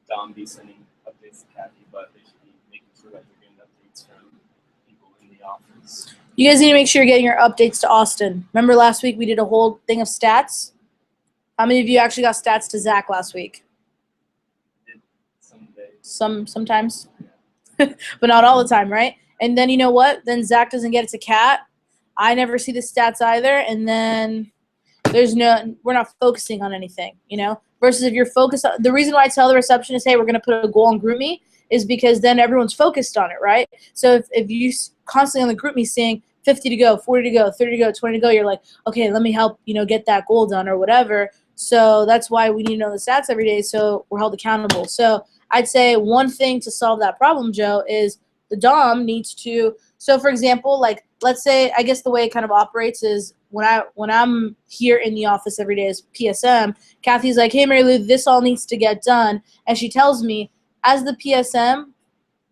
D: Dom be sending updates to Kathy, but they should be making sure that they're getting updates from people in the office.
A: You guys need to make sure you're getting your updates to Austin. Remember last week we did a whole thing of stats? How many of you actually got stats to Zach last week?
D: Some days.
A: Sometimes, but not all the time, right? And then you know what? Then Zach doesn't get it to Kat. I never see the stats either, and then we're not focusing on anything, Versus if you're focused on, the reason why I tell the receptionist, hey, we're gonna put a goal on GroupMe, is because then everyone's focused on it, right? So if you constantly on the GroupMe seeing 50 to go, 40 to go, 30 to go, 20 to go, you're like, okay, let me help, get that goal done or whatever. So that's why we need to know the stats every day so we're held accountable. So I'd say one thing to solve that problem, Joe, is the Dom needs to, so for example, like let's say, I guess the way it kind of operates is when I'm here in the office every day as PSM, Kathy's like, hey, Mary Lou, this all needs to get done. And she tells me, as the PSM,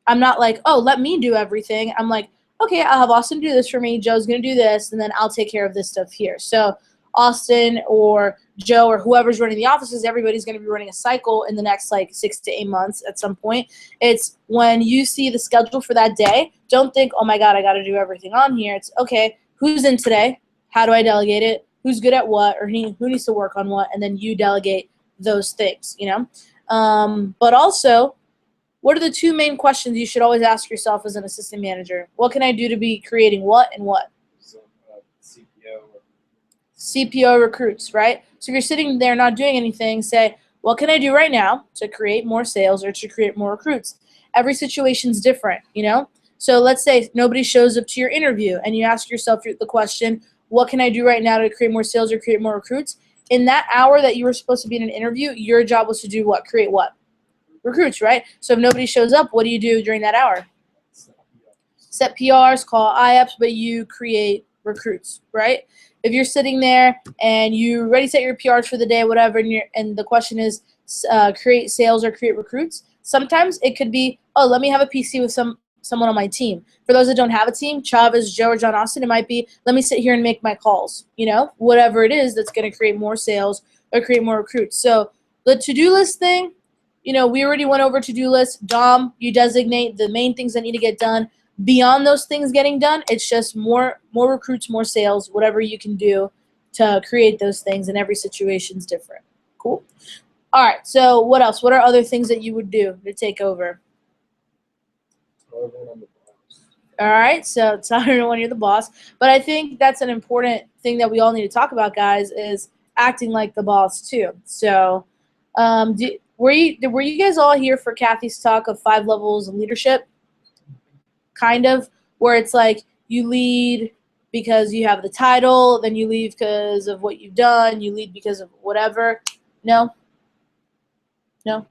A: I'm not like, oh, let me do everything. I'm like, okay, I'll have Austin do this for me. Joe's going to do this, and then I'll take care of this stuff here. So Austin or Joe or whoever's running the offices, everybody's going to be running a cycle in the next like 6 to 8 months at some point. It's when you see the schedule for that day, don't think, oh my God, I got to do everything on here. It's okay, who's in today? How do I delegate it? Who's good at what, or who needs to work on what? And then you delegate those things, But also, what are the 2 main questions you should always ask yourself as an assistant manager? What can I do to be creating what and what?
D: So,
A: CPO recruits, right? So if you're sitting there not doing anything, say, what can I do right now to create more sales or to create more recruits? Every situation's different, So let's say nobody shows up to your interview and you ask yourself the question, what can I do right now to create more sales or create more recruits? In that hour that you were supposed to be in an interview, your job was to do what? Create what? Recruits, right? So if nobody shows up, what do you do during that hour? Set PRs, call IAPs, but you create recruits, right? If you're sitting there and you already set your PRs for the day, whatever, and the question is create sales or create recruits, sometimes it could be, oh, let me have a PC with someone on my team. For those that don't have a team, Chavez, Joe, or John Austin, it might be, let me sit here and make my calls, whatever it is that's going to create more sales or create more recruits. So the to-do list thing, we already went over to-do list. Dom, you designate the main things that need to get done. Beyond those things getting done, it's just more recruits, more sales, whatever you can do to create those things, and every situation's different. Cool. All right, so what else? What are other things that you would do to take over? All right, so tell everyone when you're the boss. But I think that's an important thing that we all need to talk about, guys, is acting like the boss too. So were you guys all here for Kathy's talk of 5 levels of leadership? kind of, where it's like you lead because you have the title, then you leave because of what you've done, you lead because of whatever? No? No?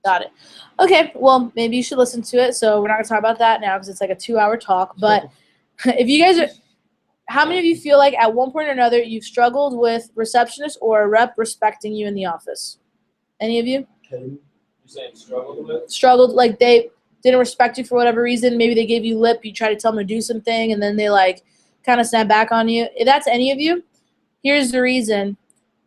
A: Got it. Okay, well, maybe you should listen to it. So we're not going to talk about that now because it's like a 2-hour talk. But if you guys are, how many of you feel like at one point or another you've struggled with receptionist or a rep respecting you in the office? Any of you?
B: Katie?
D: You're saying struggled with?
A: Struggled, like they didn't respect you for whatever reason. Maybe they gave you lip. You try to tell them to do something, and then they like kind of snap back on you. If that's any of you, here's the reason: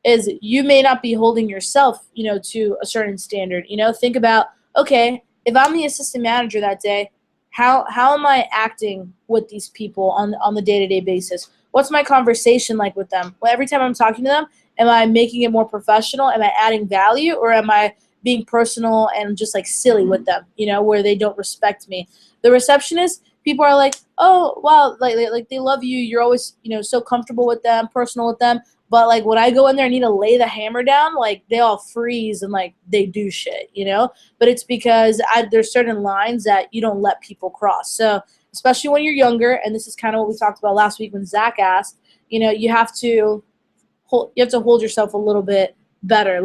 A: is you may not be holding yourself, to a certain standard. Think about, okay, if I'm the assistant manager that day, how am I acting with these people on the day-to-day basis? What's my conversation like with them? Well, every time I'm talking to them, am I making it more professional? Am I adding value, or am I being personal and just like silly with them, where they don't respect me? The receptionist, people are like, oh, wow, like they love you. You're always, so comfortable with them, personal with them. But like when I go in there and need to lay the hammer down, like they all freeze and like they do shit, But it's because there's certain lines that you don't let people cross. So especially when you're younger, and this is kind of what we talked about last week when Zach asked, you have to hold yourself a little bit better.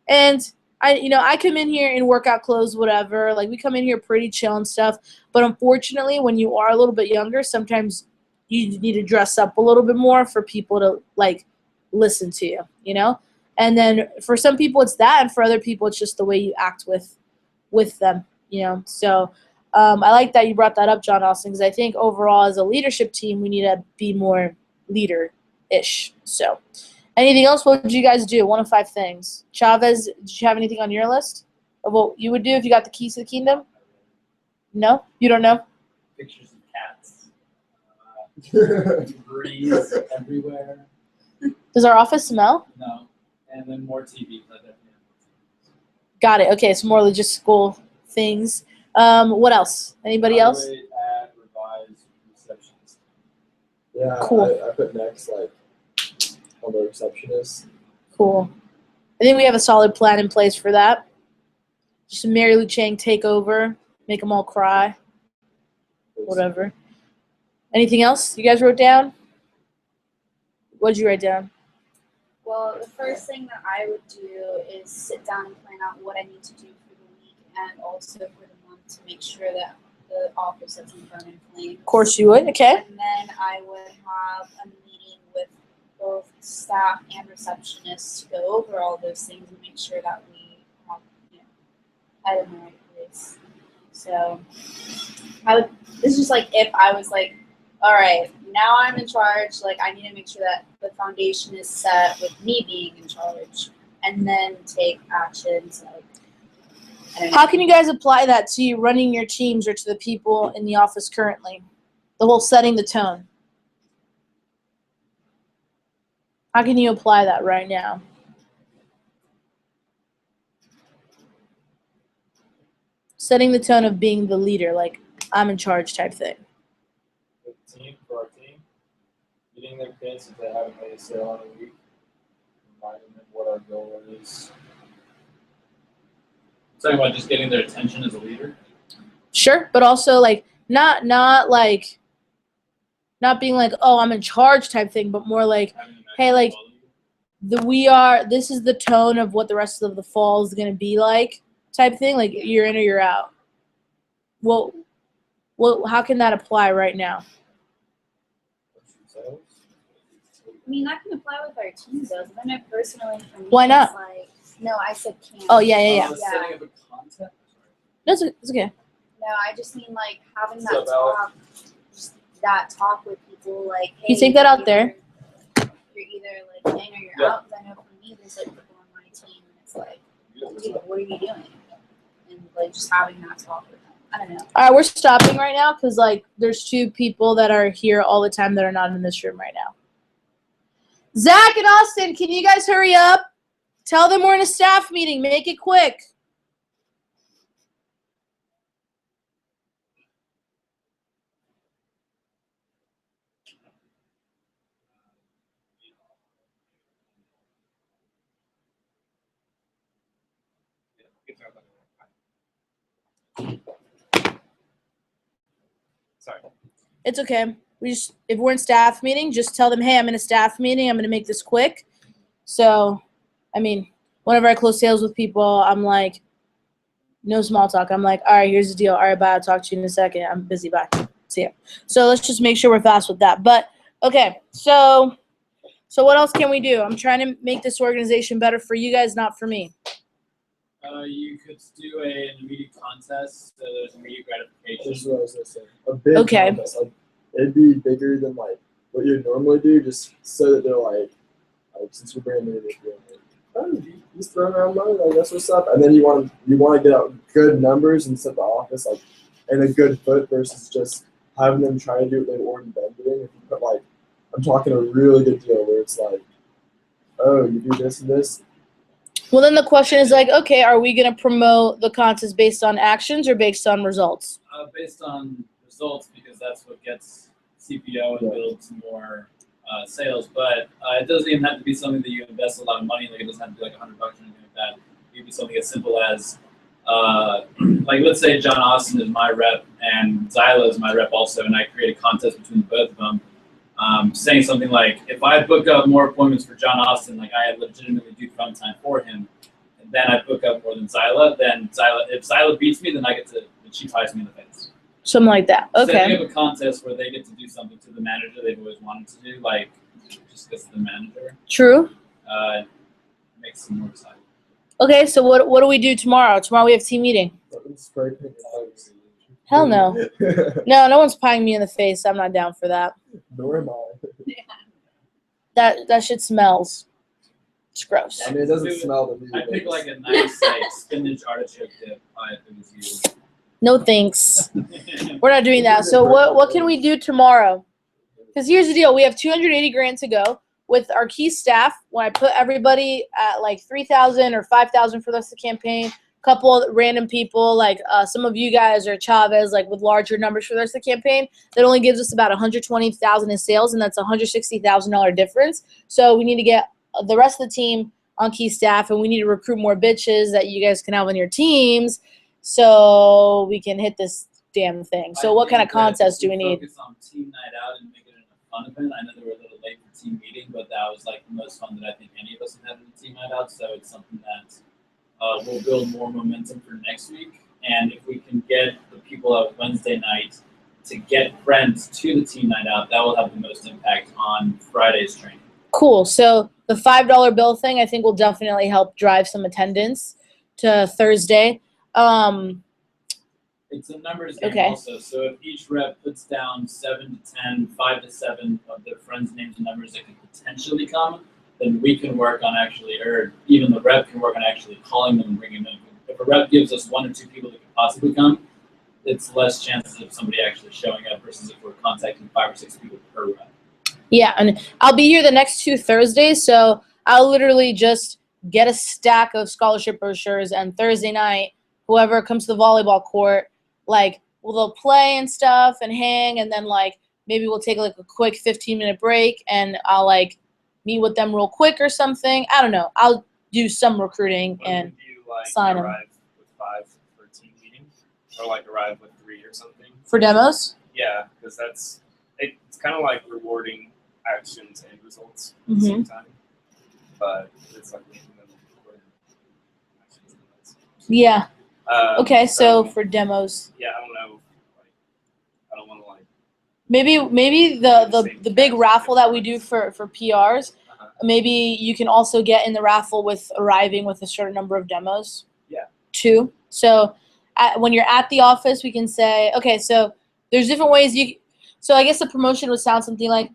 A: And I come in here in workout clothes, whatever. Like we come in here pretty chill and stuff. But unfortunately, when you are a little bit younger, sometimes you need to dress up a little bit more for people to like listen to you, And then for some people it's that, and for other people it's just the way you act with them, So I like that you brought that up, John Austin, because I think overall as a leadership team we need to be more leader-ish. So anything else? What would you guys do? 1 of 5 things. Chavez, did you have anything on your list of what you would do if you got the keys to the kingdom? No? You don't know?
D: Pictures of cats. Debris everywhere.
A: Does our office smell?
D: No. And then more TVs. I definitely have more TVs.
A: Got it. Okay, so more logistical things. What else? Anybody else?
D: Add, revise, receptionist.
B: Yeah,
A: Cool.
B: I put next, like, on the receptionist.
A: Cool. I think we have a solid plan in place for that. Just Mary Lou Chang take over, make them all cry, whatever. Anything else you guys wrote down? What did you write down?
C: Well, the first thing that I would do is sit down and plan out what I need to do for the week and also for the month to make sure that the office doesn't burn in flames.
A: Of course you would, okay.
C: And then I would have a meeting with both staff and receptionists to go over all those things and make sure that we have, head in the right place. So this is just like if I was like, all right, now I'm in charge, like I need to make sure that the foundation is set with me being in charge and then take actions like
A: How can you guys apply that to you running your teams or to the people in the office currently? The whole setting the tone. How can you apply that right now? Setting the tone of being the leader, like I'm in charge type thing.
D: For our team, meeting their kids if they haven't made a sale in a week, reminding them what our goal is. Talking about just getting their attention as a leader.
A: Sure, but also like not being like, oh, I'm in charge type thing, but more like, hey, like this is the tone of what the rest of the fall is gonna be like type thing, like you're in or you're out. Well, how can that apply right now?
C: I mean, that can apply with our team though. But I know personally for me,
A: Why not?
C: It's like, no, I said can.
A: Oh yeah.
D: Setting up a content.
A: No, it's okay.
C: No, I just mean like having that talk, just that talk with people. Like, hey,
A: You take that out there.
C: You're either like in or you're out. Because I know for me, there's like people on my team, and it's like, what are you doing? And like just having that talk with them. I don't know.
A: All right, we're stopping right now because like there's 2 people that are here all the time that are not in this room right now. Zach and Austin, can you guys hurry up? Tell them we're in a staff meeting. Make it quick.
D: Sorry.
A: It's okay. If we're in staff meeting, just tell them, hey, I'm in a staff meeting. I'm going to make this quick. So, I mean, whenever I close sales with people, I'm like, no small talk. I'm like, all right, here's the deal. All right, bye. I'll talk to you in a second. I'm busy. Bye. See ya. So let's just make sure we're fast with that. But, okay, so what else can we do? I'm trying to make this organization better for you guys, not for me.
D: You could do an immediate contest. So there's immediate gratification.
B: That's what I was gonna say. A big
A: Okay.
B: contest. Like, it'd be bigger than like what you normally do, just so that they're like since you're brand new, they're like, oh, he's throwing around money, like that's what's up. And then you want to get out good numbers and set the office like in a good foot versus just having them try to do what they've already been doing. If you put like, I'm talking a really good deal where it's like, oh, you do this and this.
A: Well, then the question is like, okay, are we going to promote the contest based on actions or based on results?
D: Based on results, because that's what gets CPO and builds more sales. But it doesn't even have to be something that you invest a lot of money. Like it doesn't have to be like $100 or anything like that. It could be something as simple as, like let's say John Austin is my rep and Zyla is my rep also, and I create a contest between both of them. Saying something like, if I book up more appointments for John Austin, like I legitimately do fun time for him, and then I book up more than Zyla, if Zyla beats me, then she pies me in the face.
A: Something like that. Okay.
D: Setting up a contest where they get to do something to the manager they've always wanted to do, like just because of the manager.
A: True.
D: Makes them more excited.
A: Okay, so what do we do tomorrow? Tomorrow we have team meeting.
B: Spray paint your face.
A: Hell no. No one's pieing me in the face. I'm not down for that.
B: Nor am I.
A: That shit smells. It's gross.
B: I mean, it doesn't smell to me.
D: I pick like a nice like spinach artichoke dip if it was
A: No thanks.
D: you.
A: We're not doing that. So what can we do tomorrow? Because here's the deal. We have 280 grand to go with our key staff. When I put everybody at like 3,000 or 5,000 for the rest of the campaign, couple of random people like some of you guys or Chavez like with larger numbers for the rest of the campaign, that only gives us about 120,000 in sales, and that's a $160,000 difference. So we need to get the rest of the team on key staff, and we need to recruit more bitches that you guys can have on your teams so we can hit this damn thing. So what kind of contest do we need?
D: Focus on team night out and make it a fun event. I know they were a little late for team meeting, but that was like the most fun that I think any of us have had in the team night out. So it's something that we'll build more momentum for next week. And if we can get the people out Wednesday night to get friends to the team night out, that will have the most impact on Friday's training.
A: Cool. So the $5 bill thing I think will definitely help drive some attendance to Thursday.
D: It's a numbers game
A: Okay.
D: also. So if each rep puts down 7 to 10, 5 to 7 of their friends' names and numbers that could potentially come, then we can work on actually, or even the rep can work on actually calling them and bringing them. If a rep gives us 1 or 2 people that could possibly come, it's less chances of somebody actually showing up versus if we're contacting 5 or 6 people per rep.
A: Yeah, and I'll be here the next 2 Thursdays, so I'll literally just get a stack of scholarship brochures, and Thursday night, whoever comes to the volleyball court, like, well, they'll play and stuff and hang, and then, like, maybe we'll take, like, a quick 15-minute break, and I'll, like, meet with them real quick or something. I don't know. I'll do some recruiting and
D: Would you like
A: sign 'em.
D: arrive with 5 for a team meeting, or like arrive with 3 or something?
A: for demos.
D: Yeah, because it's kind of like rewarding actions and results at the same time, but it's like making them reward actions and results.
A: Yeah. Okay, so for demos.
D: Yeah, I don't know. Like, I don't want to like.
A: Maybe the big raffle that we do for PRs, maybe you can also get in the raffle with arriving with a certain number of demos.
D: Yeah.
A: 2. So when you're at the office, we can say, okay, so there's different ways so I guess the promotion would sound something like,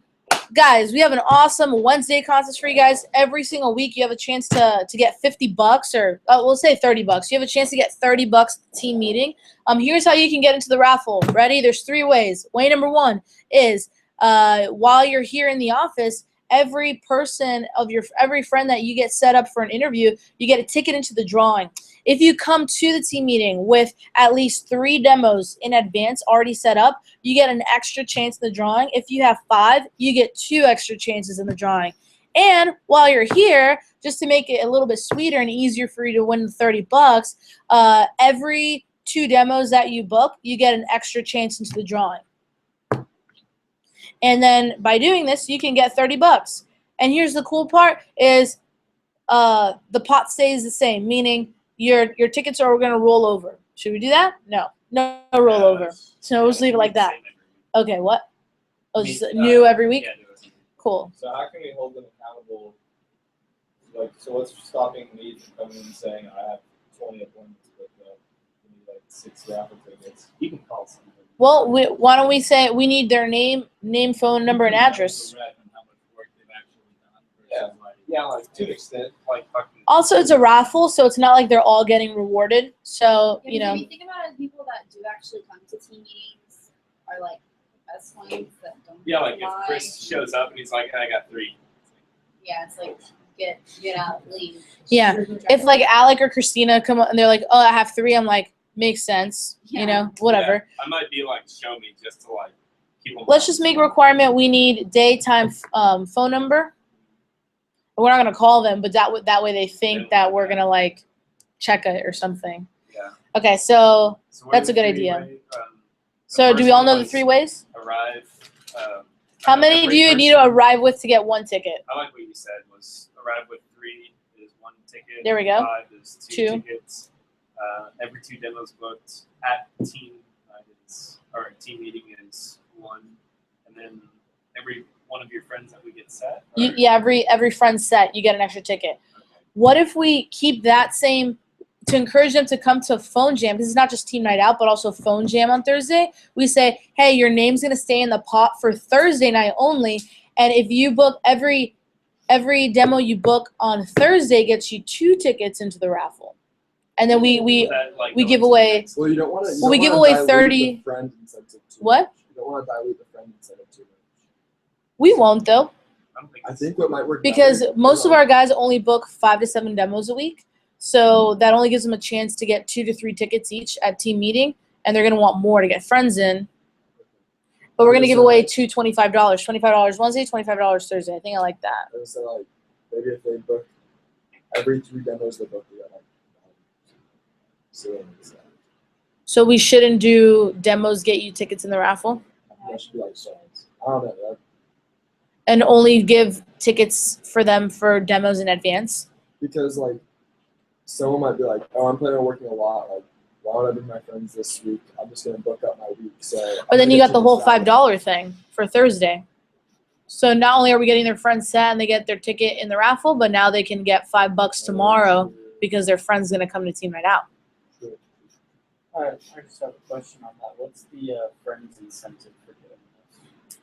A: guys, we have an awesome Wednesday contest for you guys. Every single week you have a chance to get $50 or we'll say $30. You have a chance to get $30 at the team meeting. Here's how you can get into the raffle. Ready? There's 3 ways. Way number 1 is while you're here in the office, every friend that you get set up for an interview, you get a ticket into the drawing. If you come to the team meeting with at least 3 demos in advance already set up, you get an extra chance in the drawing. If you have 5, you get 2 extra chances in the drawing. And while you're here, just to make it a little bit sweeter and easier for you to win the $30, every 2 demos that you book, you get an extra chance into the drawing. And then by doing this, you can get $30. And here's the cool part is the pot stays the same, meaning your tickets are going to roll over. Should we do that? No rollover. So we'll just leave it like that. Okay, what? Oh, just new every week?
D: Yeah, new every week.
A: Cool.
B: So how can we hold them accountable? Like, so what's stopping me from coming and saying I have 20 appointments, but we need like 6 raffle tickets?
D: You can call somebody.
A: Well, why don't we say we need their name, phone number, and address.
B: Yeah, like to an extent.
D: Like fucking.
A: Also, it's a raffle, so it's not like they're all getting rewarded. So, you know.
C: If you think about it, people that do actually come to team meetings are like the best ones that don't.
D: Yeah, like if
C: lie.
D: Chris shows up and he's like, "Hey, I got 3."
C: Yeah, it's like get out, leave.
A: Yeah. If like Alec or Christina come up and they're like, "Oh, I have 3," I'm like, makes sense.
C: Yeah.
A: You know, whatever.
D: Yeah, I might be like, "Show me," just to like keep them.
A: Let's just make a requirement. We need daytime phone number. We're not gonna call them, but that way they think that we're gonna like check it or something.
D: Yeah.
A: Okay, so
D: So
A: that's a good idea. So do we all know the 3 ways?
D: Arrive.
A: How many
D: every
A: do you need to arrive with to get 1 ticket?
D: I like what you said. Was arrive with 3 is 1 ticket.
A: There we go.
D: 5 is 2
A: 2.
D: tickets. Every 2 demos booked at team team meeting is 1, and then every one of your friends that we get set.
A: Yeah, every friend set, you get an extra ticket.
D: Okay.
A: What if we keep that same to encourage them to come to phone jam? Because it's not just team night out, but also phone jam on Thursday. We say, hey, your name's gonna stay in the pot for Thursday night only, and if you book every demo you book on Thursday gets you 2 tickets into the raffle, and then we give away.
B: Well, you don't want to.
A: Well, we give away 30.
B: Friend incentive too
A: What?
B: much. You don't want to dilute the friend incentive too much.
A: We won't though,
B: I think what might work
A: because
B: better,
A: most of our guys only book 5 to 7 demos a week. So that only gives them a chance to get 2 to 3 tickets each at team meeting, and they're gonna want more to get friends in. But we're gonna give away $25, $25 Wednesday, $25 Thursday. I think I like that.
B: I would say like maybe if they book every 3 demos they book, they got like
A: So we shouldn't do demos get you tickets in the raffle,
B: that should be like songs. I don't know.
A: and only give tickets for them for demos in advance.
B: Because like someone might be like, oh, I'm planning on working a lot. Like, why would I bring my friends this week? I'm just gonna book up my week. So.
A: But then you got the whole $5 thing for Thursday. So not only are we getting their friends set and they get their ticket in the raffle, but now they can get $5 tomorrow because their friend's gonna come to team night out.
E: Alright, I just have a question on that. What's the friends incentive for doing this?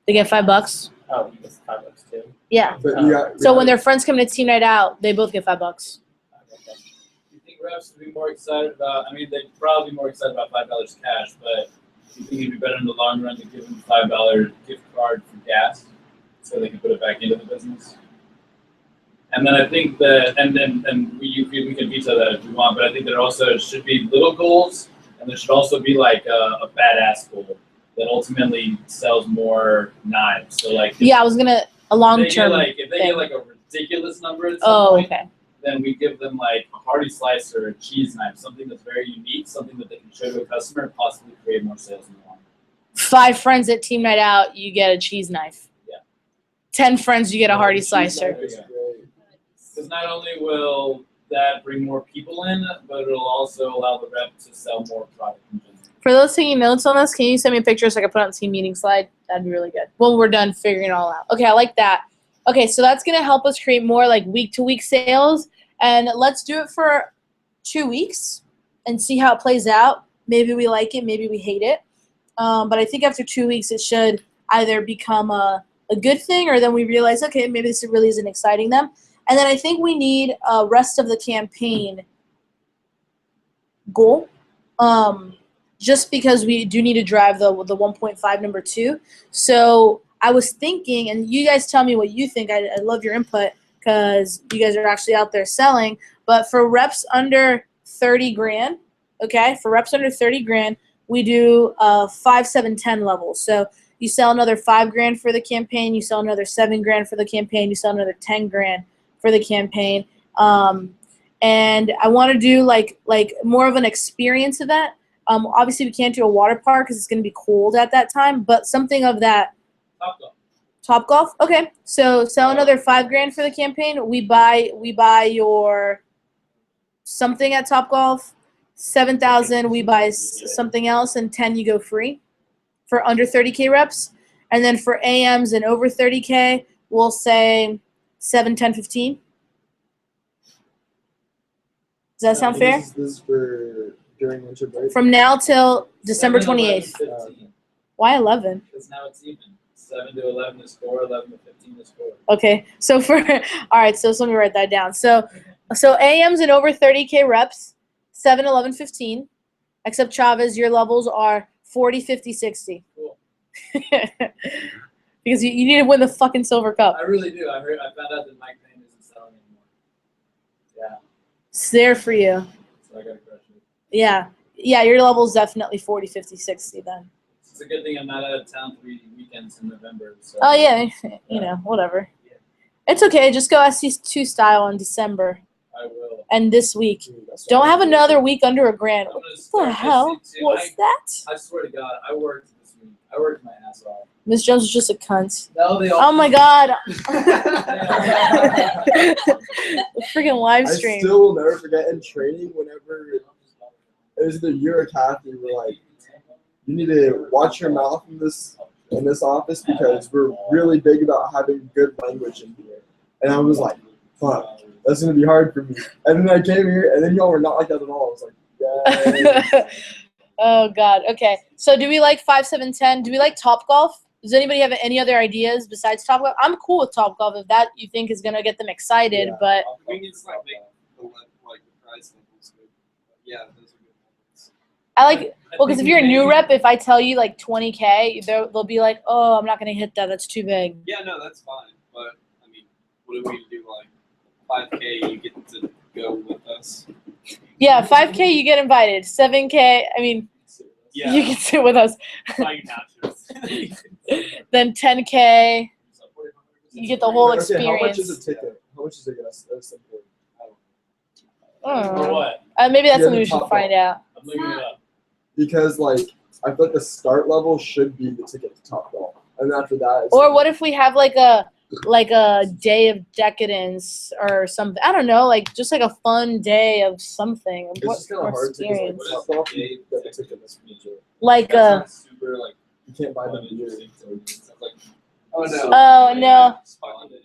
A: They get $5.
E: Oh, you get $5 too?
A: Yeah.
B: But you got,
A: So when their friends come to team night out, they both get $5.
E: Okay.
F: You think reps would be more excited about? I mean, they'd probably be more excited about $5 cash, but you think it'd be better in the long run to give them a $5 gift card for gas, so they can put it back into the business? And then I think that, and we can veto that if we want, but I think there also should be little goals, and there should also be like a badass goal that ultimately sells more knives. So like,
A: Yeah, I was gonna a long term.
F: if they get like a ridiculous number at some
A: Oh,
F: point,
A: okay.
F: then we give them like a hearty slice or a cheese knife, something that's very unique, something that they can show to a customer and possibly create more sales in the long run.
A: 5 friends at team night out, you get a cheese knife.
F: Yeah.
A: 10 friends, you get a hearty slicer.
F: Because not only will that bring more people in, but it'll also allow the rep to sell more product in general.
A: For those taking notes on this, can you send me a picture so I can put it on the team meeting slide? That'd be really good. When we're done figuring it all out. Okay, I like that. Okay, so that's gonna help us create more like week-to-week sales, and let's do it for 2 weeks and see how it plays out. Maybe we like it, maybe we hate it. But I think after 2 weeks, it should either become a good thing, or then we realize, okay, maybe this really isn't exciting them. And then I think we need a rest of the campaign goal, just because we do need to drive the 1.5 number 2. So I was thinking, and you guys tell me what you think. I love your input because you guys are actually out there selling. But for reps under 30 grand, okay, for reps under 30 grand, we do 5, 7, 10 levels. So you sell another 5 grand for the campaign, you sell another 7 grand for the campaign, you sell another 10 grand for the campaign. And I want to do like more of an experience event. Obviously we can't do a water park because it's going to be cold at that time, but something of that
F: Top golf.
A: Top Golf. Okay, so sell another $5,000 for the campaign. We buy your something at Top Golf. 7,000 we buy something else, and 10 you go free for under 30K reps. And then for AMs and over 30K, we'll say 7, 10, 15. Does that sound fair?
B: This is for during winter break.
A: From now till December
F: 7, 11,
A: 28th.
F: 15.
A: Why 11?
F: Because now it's even. 7 to 11 is 4, 11 to 15 is 4.
A: Okay, so for all right, so let me write that down. So AMs and over 30K reps, 7, 11, 15. Except Chavez, your levels are 40, 50, 60.
F: Cool.
A: Because you need to win the fucking Silver Cup.
F: I really do. I found out that Mike Payne isn't selling anymore. Yeah.
A: It's there for you.
F: So I gotta crush it.
A: Yeah, your level's definitely 40, 50, 60 then.
F: It's a good thing I'm not out of town 3 weekends in November. So.
A: Oh yeah, you know, whatever. It's okay. Just go SC2 style in December
F: I will.
A: and this week. Don't have another week under $1,000.
F: I'm gonna
A: What the
F: start
A: hell?
F: SC2.
A: What's that?
F: I swear to God, I worked this week. I worked my ass off.
A: Miss Jones is just a cunt.
F: No, they all.
A: Oh my god.
F: I
A: The freaking live
B: I
A: stream.
B: still will never forget in training whenever it was either you or Kathy were like, you need to watch your mouth in this office because we're really big about having good language in here. And I was like, fuck, that's gonna be hard for me. And then I came here and then y'all were not like that at all. I was like, yeah.
A: Oh god. Okay. So do we like 5, 7, 10? Do we like Top Golf? Does anybody have any other ideas besides Top Golf? I'm cool with Top Golf if that you think is gonna get them excited,
B: Yeah.
A: but
G: We can just like make the prize levels good. Yeah, those are good ones.
A: I like well because if you're a new rep, if I tell you like 20K, they'll be like, oh, I'm not gonna hit that. That's too big.
G: Yeah, no, that's fine. But I mean, what if we do like 5K? You get to go with us.
A: Yeah, 5K you get invited. 7K, I mean,
G: Yeah.
A: you can sit with us.
G: Buy you nachos.
A: Then 10K, you get the whole
B: Okay,
A: experience.
B: how much is a ticket? How much is it? That's simple.
F: For what?
A: Maybe that's
B: Yeah,
A: something
B: the
A: we should
B: Top
A: find
B: Golf.
A: out.
F: I'm looking it up.
B: Because like I feel like the start level should be the ticket to Top Golf, and after that, it's
A: Or what if we have like a day of decadence or something? I don't know, like just like a fun day of something.
B: It's just kind
A: More
B: of hard to
A: experience.
B: because like Top Golf, you get the ticket this major.
A: Like
F: That's not super like.
B: You can't buy them beer.
G: Oh no.
A: Oh, no.
G: Spontaneous.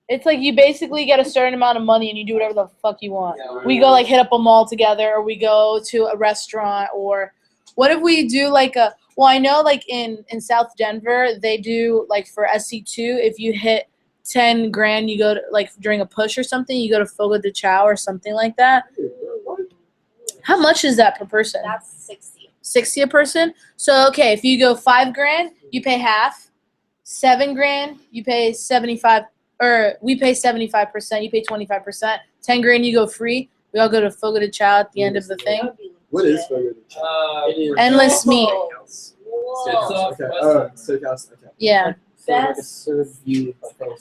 A: It's like you basically get a certain amount of money and you do whatever the fuck you want.
G: Yeah,
A: We go like hit up a mall together, or we go to a restaurant, or what if we do like a? Well, I know like in South Denver they do like for SC2 if you hit 10 grand you go to like during a push or something you go to Fogo de Chao or something like that. How much is that per person?
C: That's 60.
A: 60 a person. So okay, if you go 5 grand, you pay half. 7 grand, you pay 75. Or we pay 75%, you pay 25%. 10 grand, you go free. We all go to Fogo de Chao at the end of the thing.
B: What is Fogo de Chao?
A: Endless meat.
C: Whoa.
B: Okay. Oh, steakhouse. Okay.
A: Yeah.
C: That's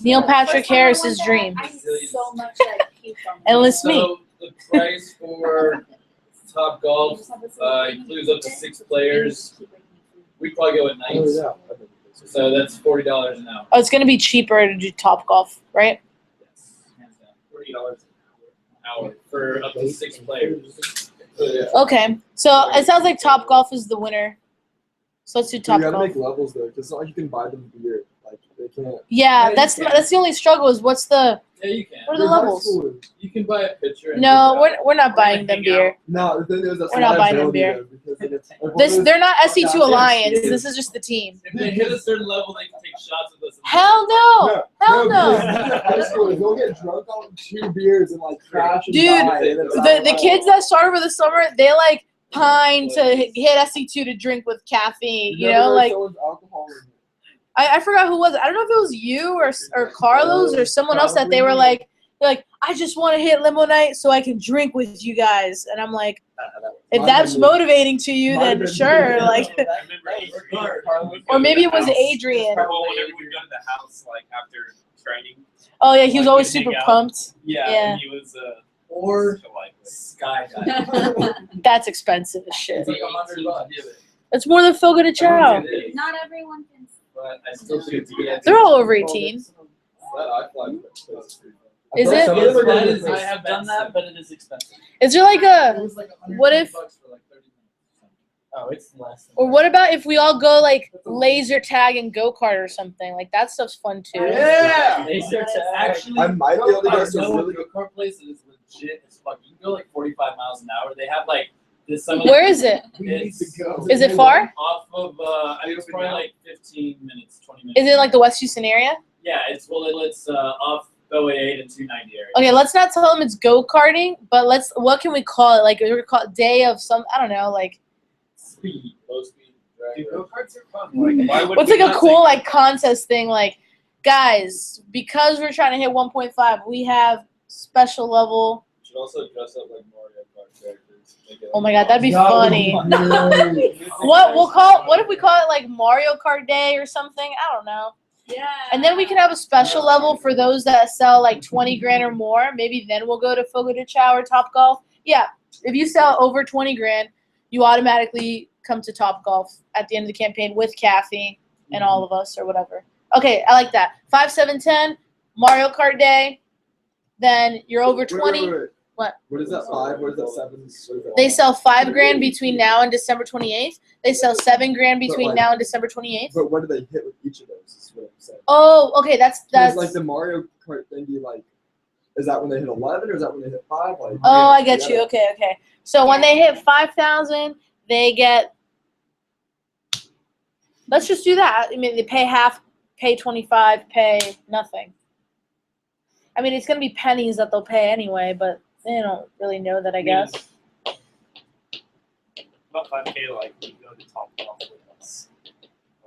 A: Neil Patrick Harris's dream.
C: I need so much like puke on me.
A: Endless meat.
F: So the price for Top Golf includes up to 6 players. We'd probably go at night.
B: Oh yeah.
F: So that's $40 an hour.
A: Oh, it's gonna be cheaper to do Top Golf, right?
F: Yes, hands down. $40 an hour for up to 6 players. So, yeah.
A: Okay. So it sounds like Top Golf is the winner. So let's do
B: You
A: Top
B: gotta
A: Golf.
B: make levels though, because it's not like you can buy them beer. Like they can't.
A: Yeah,
F: Yeah,
A: that's
F: you can.
A: that's the only struggle is what's the
F: Yeah, you can.
A: What are the
B: They're high
A: levels?
B: schoolers.
F: You can buy a pitcher. And
A: No,
F: pick it up.
A: we're not buying them beer.
B: No, the thing is that's
A: We're not buying them
B: liability,
A: beer.
B: though, because then it's- like,
A: This
B: one of
A: they're not SC2
B: Yeah,
A: Alliance.
B: it is.
A: This is just the team.
F: If they hit a certain level, they can take shots with us.
A: Hell no! Hell no!
B: because high schoolers, they'll get drunk on 2 beers and like crash and
A: Dude,
B: die. And it's
A: The
B: like,
A: kids that start over the summer, they like pine to hit SC2 to drink with caffeine. You
B: never
A: know,
B: heard
A: like
B: someone's alcohol in it.
A: I forgot who was it. I don't know if it was you or Carlos or someone else that they were like, they're like, I just want to hit limo night so I can drink with you guys. And I'm like, if
B: Might
A: that's
B: have been-
A: motivating to you,
B: might have
A: then
B: been
A: sure.
B: me.
A: Like, or maybe it was Adrian.
G: Well, whenever we go to the house, like after training.
A: Oh yeah, he was
G: Like,
A: always
G: we'd hang
A: super
G: out.
A: pumped.
G: Yeah,
A: Yeah.
G: and he was
F: Or
G: so like
F: skydiving.
A: That's expensive as shit.
F: It's like $100.
A: It's more than Fogo de Chao.
C: Not everyone can.
F: but I still think it's good.
A: They're all over 18.
B: I fly places pretty fun. I
A: Is
B: feel like
A: it?
B: some of them are gonna
E: Yes,
B: be
E: I have done that, but it is expensive.
A: Is there like
F: It
A: a
F: was like
A: what if-
F: $120 for like 30 minutes.
E: Oh, it's less. Than
A: or what about if we all go like laser tag and go kart or something? Like that stuff's fun too.
B: Yeah.
E: Laser tag.
F: Actually,
B: I might be able to get some
F: know
B: really
F: a car place that is legit as fuck. You can go like 45 miles an hour. They have like this. Some of
A: Where is it?
B: We need to go.
A: Is it far?
F: Off of I think it's probably like 15 minutes, 20 minutes.
A: Is it like the West Houston area?
F: Yeah, it's off Bowie 8 and 290 area.
A: Okay, let's not tell them it's go karting, but what can we call it? Like we call it day of some, I don't know, like
F: Speed, low speed.
G: Dude,
F: Drag.
G: go-karts are fun. Like, why would
A: what's
G: we
A: like a
G: not
A: cool
G: take
A: like contest thing? Like, guys, because we're trying to hit 1.5, we have special level.
G: You should also dress up like Mario Kart characters. Make it
A: Oh
G: like-
A: my god, that'd be
B: That would
A: funny.
B: be great.
A: What if we call it like Mario Kart Day or something? I don't know.
C: Yeah.
A: And then we can have a special level for those that sell like 20 grand or more. Maybe then we'll go to Fogo de Chao or Top Golf. Yeah, if you sell over 20 grand, you automatically come to Top Golf at the end of the campaign with Kathy and all of us or whatever. Okay, I like that. 5, 7, 10, Mario Kart Day. Then you're over 20.
B: Wait.
A: What?
B: What is that 5? What is that 7? What is that?
A: They sell 5 grand between now and December 28th. They sell 7 grand between
B: like-
A: now and December 28th.
B: But what do they hit with each of those? Is what I'm saying.
A: Oh, okay, that's
B: Because like the Mario Kart thing, be like, is that when they hit 11 or is that when they hit 5? Like,
A: Oh, I get you. Okay. So when they hit 5,000, they get. Let's just do that. I mean, they pay half, pay 25, pay nothing. I mean, it's gonna be pennies that they'll pay anyway, but they don't really know that, I guess.
D: About 5K, like we go to Top Golf with us.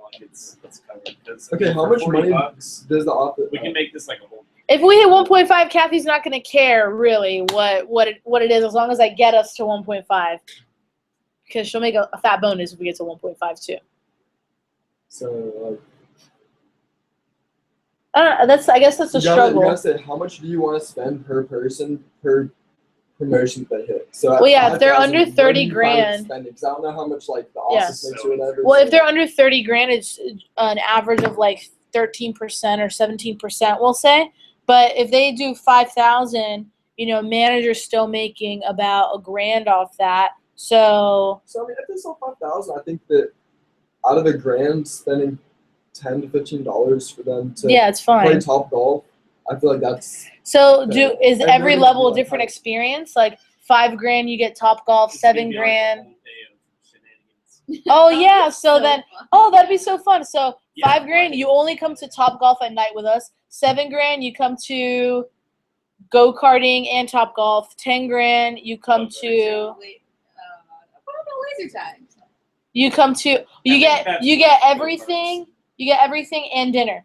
D: Like it's covered. 'Cause,
B: okay, how
D: for
B: much
D: 40
B: money
D: bucks,
B: does the office?
D: we can make this like a whole.
A: If we hit 1.5, Kathy's not gonna care really what it is, as long as I get us to 1.5, because she'll make a fat bonus if we get to 1.5 too.
B: So like,
A: I don't know. I guess that's a
B: you
A: struggle.
B: gotta say how much do you want to spend per person per promotion that they hit? So at
A: Well, yeah, if they're
B: 5,000,
A: under
B: what do
A: 30
B: you plan
A: grand.
B: to spend? Because I don't know how much like the
A: Yeah.
B: office makes or whatever.
A: Well, if
B: so-
A: they're under 30 grand, it's an average of like 13% or 17%, we'll say. But if they do 5,000, manager's still making about $1,000 off that. So
B: So I mean, if they sell 5,000, I think that out of $1,000, spending $10 to $15 for them to
A: yeah, it's
B: play
A: fine.
B: Top Golf, I feel like that's
A: So
B: Okay.
A: is
B: And
A: every
B: then
A: level a
B: like
A: different
B: how-
A: experience? Like 5 grand, you get Top Golf,
D: This could
A: 7
D: be, like, a
A: grand.
D: whole day of shenanigans.
A: Oh yeah, so then that'd be so fun. So
D: Yeah,
A: 5 grand,
D: like-
A: you only come to Top Golf at night with us. 7 grand, you come to go karting and Top Golf. 10 grand, you come to
C: Wait, what about laser tag?
A: you
D: think
A: get
D: that's
A: you get
D: go-karts.
A: everything. You get everything and dinner.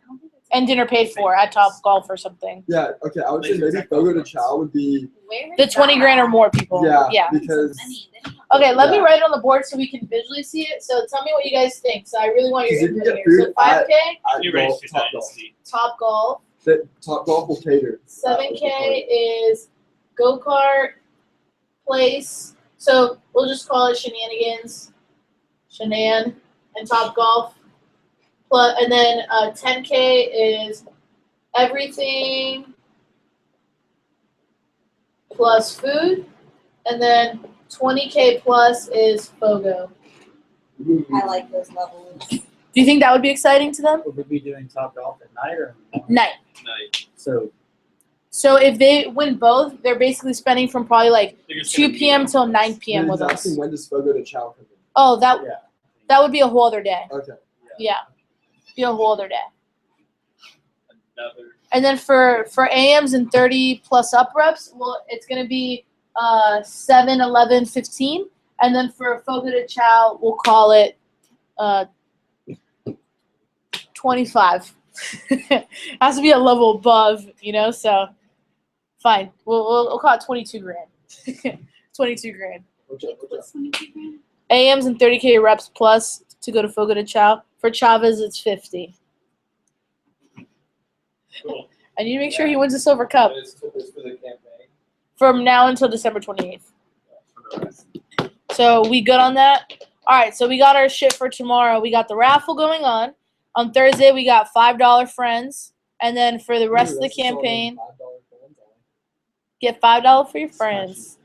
A: And dinner paid for at Top Golf or something.
B: yeah. Okay, I would say
D: Laser
B: maybe
D: tag
B: Fogo de
D: golf
B: Chao would be
C: Where
A: The
C: is
A: 20 grand or
C: that?
A: more people.
B: yeah because
C: I mean, they don't have-
A: Okay, let me
B: Yeah.
A: write it on the board so we can visually see it. So tell me what you guys think. So I really want your
B: 'Cause you can
A: input
B: get
A: here. So
B: food
A: 5K,
B: at
D: New
B: golf,
D: Race
B: Top Golf.
D: Dynasty.
A: Top Golf.
B: That Top Golf will cater.
A: 7K is go kart place. So we'll just call it shenanigans, shenan, and Top Golf. Plus, and then 10K is everything plus food, and then 20K plus is Fogo.
C: I like those levels.
A: Do you think that would be exciting to them?
E: Would we be doing Top Golf at night or in the morning?
A: Night.
D: Night.
A: So if they win both, they're basically spending from probably like
D: They're just
A: 2
D: gonna be
A: p.m.
D: on
A: till
D: place.
A: 9 p.m.
B: You're
A: with
B: asking
A: us.
B: when does Fogo de Chao come in?
A: Oh,
E: Yeah.
A: that would be a whole other day.
B: Okay.
A: Yeah, be a whole other day.
D: Another.
A: And then for AMs and 30 plus up reps, well, it's gonna be 7, 11, 15, and then for Fogo de Chao, we'll call it 25. Has to be a level above, So fine, we'll call it 22 grand. 22 grand.
B: What's up?
C: What's 22 grand?
A: AMs and 30K reps plus to go to Fogo de Chao. For Chavez, it's 50.
D: Cool.
A: I need to make sure he wins the Silver Cup
G: It's for the campaign.
A: from now until December 28th.
D: For the rest.
A: So we good on that? All right, so we got our shit for tomorrow. We got the raffle going on. On Thursday, we got $5 friends. And then for the rest of the
B: that's just all them
A: campaign,
B: $5 friends.
A: get $5 for your friends.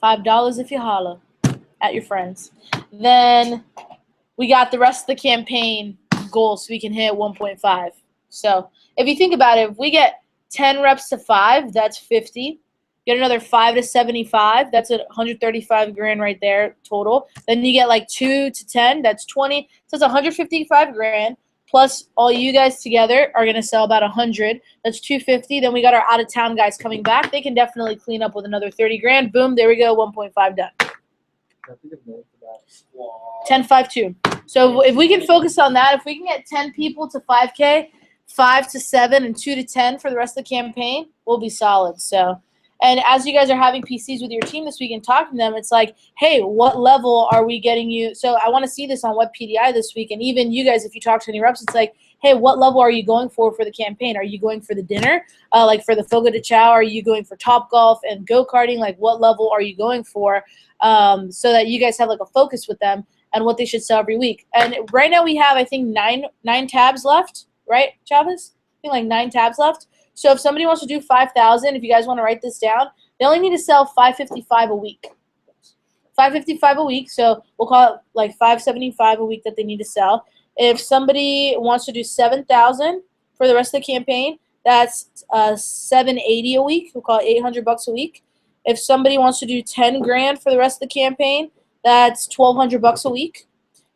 A: $5 if you holler at your friends. Then we got the rest of the campaign goal so we can hit 1.5. So if you think about it, if we get 10 reps to 5, that's 50. Get another 5 to 75, that's 135 grand right there total. Then you get like 2 to 10, that's 20. So it's 155 grand. Plus all you guys together are gonna sell about 100. That's 250. Then we got our out of town guys coming back. They can definitely clean up with another 30 grand. Boom, there we go, 1.5 done.
B: I think of no for that.
A: 10, 5, 2. So if we can focus on that, if we can get 10 people to 5K, 5 to 7, and 2 to 10 for the rest of the campaign, we'll be solid. So, and as you guys are having PCs with your team this week and talking to them, it's like, hey, what level are we getting you? So I want to see this on Web PDI this week. And even you guys, if you talk to any reps, it's like, hey, what level are you going for the campaign? Are you going for the dinner, like for the Fogo de Chao? Are you going for Top Golf and go-karting? Like what level are you going for, so that you guys have like a focus with them and what they should sell every week. And right now we have, I think, nine tabs left, right, Chavez? I think like 9 tabs left. So if somebody wants to do 5,000, if you guys want to write this down, they only need to sell 555 a week. 555 a week, so we'll call it like 575 a week that they need to sell. If somebody wants to do 7,000 for the rest of the campaign, that's 780 a week. We'll call it $800 a week. If somebody wants to do 10 grand for the rest of the campaign, that's $1,200 a week.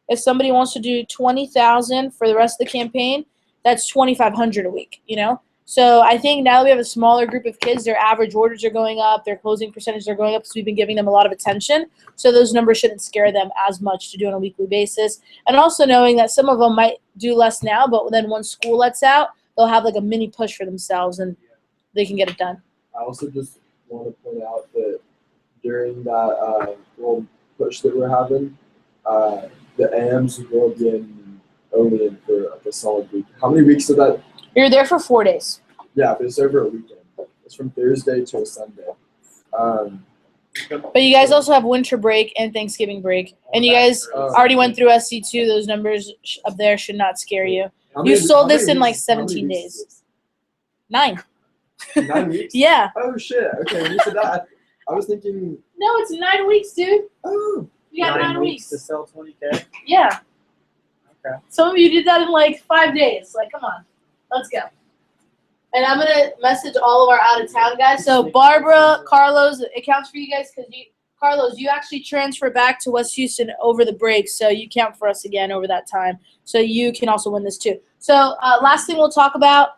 A: If somebody wants to do 20,000 for the rest of the campaign, that's 2,500 a week, you know? So I think now that we have a smaller group of kids, their average orders are going up, their closing percentages are going up, so we've been giving them a lot of attention. So those numbers shouldn't scare them as much to do on a weekly basis. And also knowing that some of them might do less now, but then once school lets out, they'll have like a mini push for themselves and they can get it done.
B: I also just want to point out that during that little push that we're having, the AMs will be only in for like a solid week. How many weeks did that?
A: You're there for 4 days.
B: Yeah, but it's over a weekend. It's from Thursday till Sunday.
A: But you guys also have winter break and Thanksgiving break. And you guys already went through SC2. Those numbers up there should not scare you. You sold this in like 17 days. 9.
B: 9 weeks?
A: Yeah.
B: Oh, shit. Okay, when you said that, I was thinking.
A: No, it's 9 weeks, dude.
B: Oh.
A: You got 9 weeks.
E: to sell 20K?
A: Yeah.
E: Okay.
A: Some of you did that in like 5 days. Like, come on. Let's go. And I'm going to message all of our out-of-town guys. So, Barbara, Carlos, it counts for you guys because Carlos, you actually transfer back to West Houston over the break, so you count for us again over that time. So you can also win this too. So last thing we'll talk about,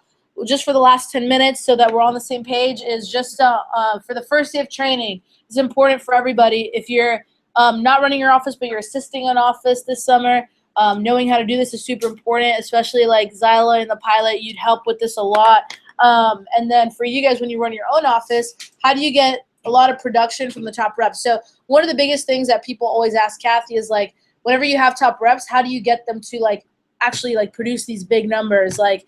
A: just for the last 10 minutes so that we're on the same page, is just for the first day of training. It's important for everybody. If you're not running your office but you're assisting an office this summer, knowing how to do this is super important, especially like Zyla and the pilot. You'd help with this a lot. And then for you guys, when you run your own office, how do you get a lot of production from the top reps? So one of the biggest things that people always ask Kathy is like, whenever you have top reps, how do you get them to like actually like produce these big numbers? Like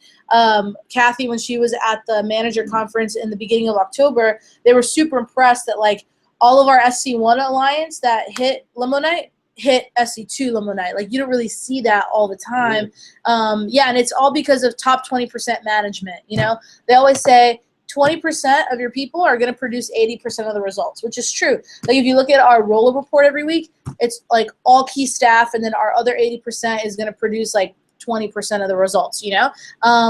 A: Kathy, when she was at the manager conference in the beginning of October, they were super impressed that like all of our SC1 alliance that hit limo night hit SC2 limo night. Like you don't really see that all the time. Yeah, and it's all because of top 20% management. You know, they always say 20% of your people are going to produce 80% of the results, which is true. Like if you look at our roll-up report every week, it's like all key staff, and then our other 80% is going to produce like 20% of the results, you know?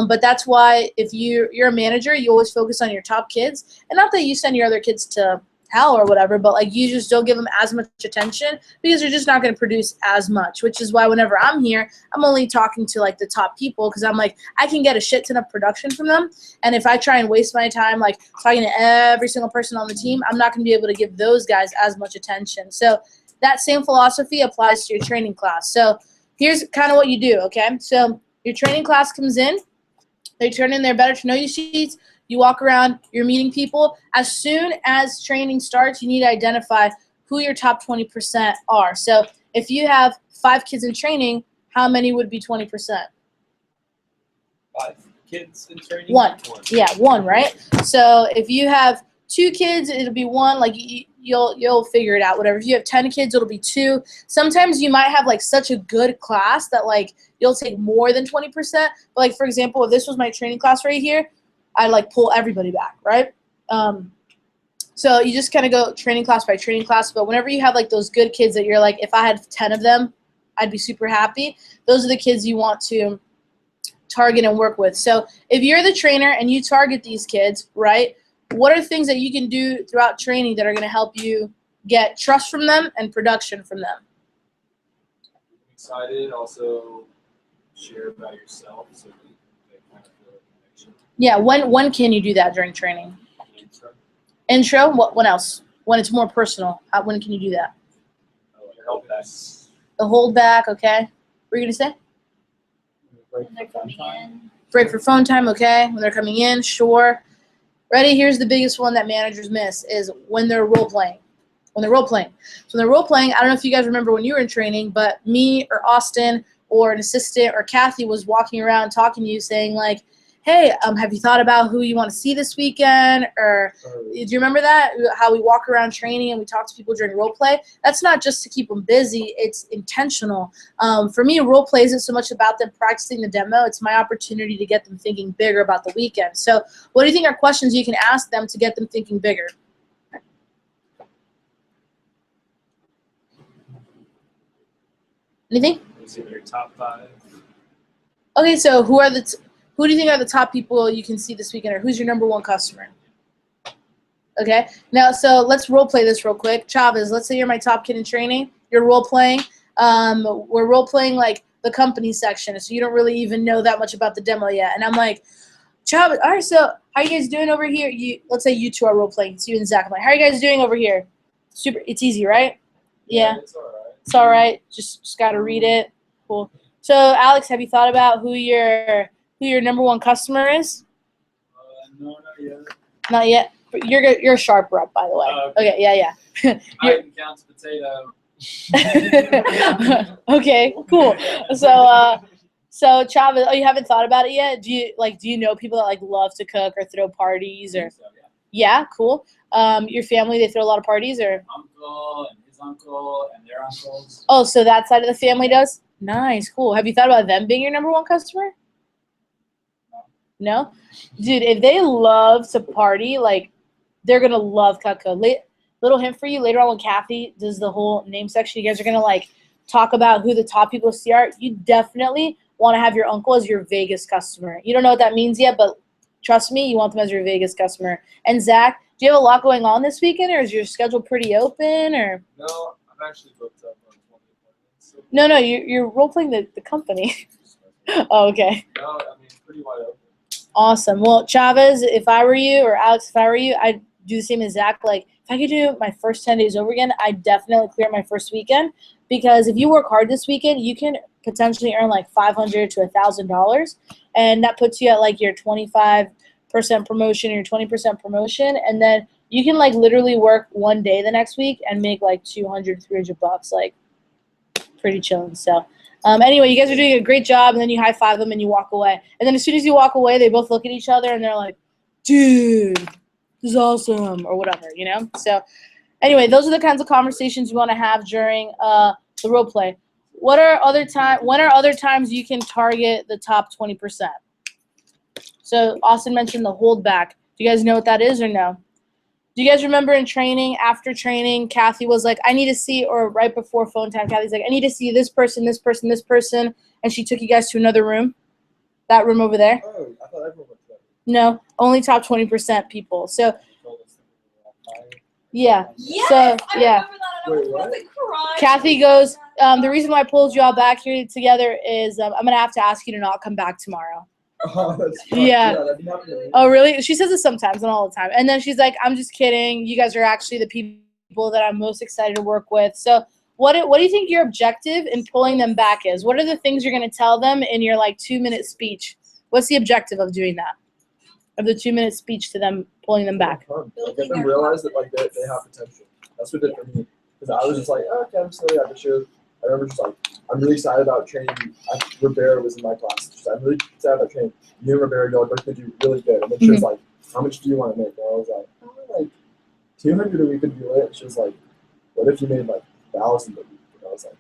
A: But that's why if you're a manager, you always focus on your top kids. And not that you send your other kids to hell or whatever, but like you just don't give them as much attention because you're just not going to produce as much, which is why whenever I'm here, I'm only talking to like the top people because I'm like, I can get a shit ton of production from them. And if I try and waste my time like talking to every single person on the team, I'm not going to be able to give those guys as much attention. So that same philosophy applies to your training class. So here's kind of what you do, okay? So your training class comes in, they turn in their better to know you sheets. You walk around, you're meeting people. As soon as training starts, you need to identify who your top 20% are. So if you have 5 kids in training, how many would be 20%?
G: 5 kids in training?
A: 1. Yeah, 1, right? So if you have 2 kids, it'll be 1. Like you'll figure it out. Whatever. If you have 10 kids, it'll be 2. Sometimes you might have like such a good class that like you'll take more than 20%. But like for example, if this was my training class right here, I'd like pull everybody back, right? So you just kind of go training class by training class. But whenever you have like those good kids that you're like, if I had 10 of them, I'd be super happy. Those are the kids you want to target and work with. So if you're the trainer and you target these kids, right, what are things that you can do throughout training that are going to help you get trust from them and production from them?
B: Excited, also share about yourself so they kind of feel a connection.
A: Yeah, when can you do that during training? Intro? When else? When it's more personal. When can you do that? The hold back, okay. What were you going to say?
C: When they're coming in.
A: Break for phone time, okay. When they're coming in, sure. Ready? Here's the biggest one that managers miss is when they're role playing. When they're role playing. So when they're role playing, I don't know if you guys remember when you were in training, but me or Austin or an assistant or Kathy was walking around talking to you saying like, hey, have you thought about who you want to see this weekend? Or do you remember that? How we walk around training and we talk to people during role play? That's not just to keep them busy. It's intentional. For me, role play isn't so much about them practicing the demo. It's my opportunity to get them thinking bigger about the weekend. So what do you think are questions you can ask them to get them thinking bigger? Anything?
D: Is it your top 5?
A: Okay, so who do you think are the top people you can see this weekend, or who's your number 1 customer? Okay, now so let's role play this real quick. Chavez, let's say you're my top kid in training. You're role playing. We're role playing like the company section, so you don't really even know that much about the demo yet. And I'm like, Chavez, all right, so how you guys doing over here? Let's say you 2 are role playing. It's you and Zach. I'm like, how are you guys doing over here? Super, it's easy, right? Yeah.
B: It's all right.
A: It's all right. Just got to read it. Cool. So, Alex, have you thought about who your number 1 customer is?
F: No, not yet.
A: Not yet. You're a sharp rep, by the way. Okay, yeah.
F: I can count potato.
A: Okay, cool. So Chavez, you haven't thought about it yet? Do you know people that like love to cook or throw parties or?
F: So,
A: Yeah, cool. Your family, they throw a lot of parties or?
F: uncle and his uncle and their uncles.
A: Oh, so that side of the family does? Nice, cool. Have you thought about them being your number 1 customer? No? Dude, if they love to party, like, they're going to love Cutco. Little hint for you, later on when Kathy does the whole name section, you guys are going to, like, talk about who the top people see are. You definitely want to have your uncle as your Vegas customer. You don't know what that means yet, but trust me, you want them as your Vegas customer. And Zach, do you have a lot going on this weekend, or is your schedule pretty open, or?
B: No, I'm actually booked up on 20 appointments. So
A: No, you're role-playing the company. Oh, okay.
B: no, I mean, pretty wide open.
A: Awesome. Well, Chavez, if I were you, or Alex, if I were you, I'd do the same as Zach. Like, if I could do my first 10 days over again, I'd definitely clear my first weekend. Because if you work hard this weekend, you can potentially earn like $500 to $1,000. And that puts you at like your 25% promotion or your 20% promotion. And then you can like literally work one day the next week and make like $200, $300. Like, pretty chilling. So, anyway, you guys are doing a great job, and then you high five them and you walk away. And then as soon as you walk away, they both look at each other and they're like, dude, this is awesome, or whatever, you know? So, anyway, those are the kinds of conversations you want to have during the role play. When are other times you can target the top 20%? So, Austin mentioned the hold back. Do you guys know what that is or no? Do you guys remember in training, after training, Kathy was like, I need to see, or right before phone time, Kathy's like, I need to see this person, this person, this person, and she took you guys to another room? That room over there?
B: Oh, I thought everyone went to that.
A: No, only top 20% people. So, yeah.
C: Yes,
A: So, yeah.
C: I remember that. I was about to cry.
A: Kathy goes, the reason why I pulled you all back here together is I'm going to have to ask you to not come back tomorrow.
B: Oh, that's fun.
A: Yeah.
B: That didn't happen to me.
A: Oh, really? She says it sometimes, not all the time. And then she's like, I'm just kidding. You guys are actually the people that I'm most excited to work with. So what do you think your objective in pulling them back is? What are the things you're going to tell them in your, like, 2-minute speech? What's the objective of doing that? Of the 2-minute speech to them, pulling them back?
B: Like, get them realize that, like, they have potential. That's what it did for me. Because I was just like, oh, okay, I'm sorry. I remember just like, I'm really excited about training. Rivera was in my class. I'm really excited about training. You and Rivera, you're going to do really good. And then she was like, how much do you want to make? And I was like, oh, like 200 a week would be lit. She was like, what if you made like 1,000 a week? And I was like,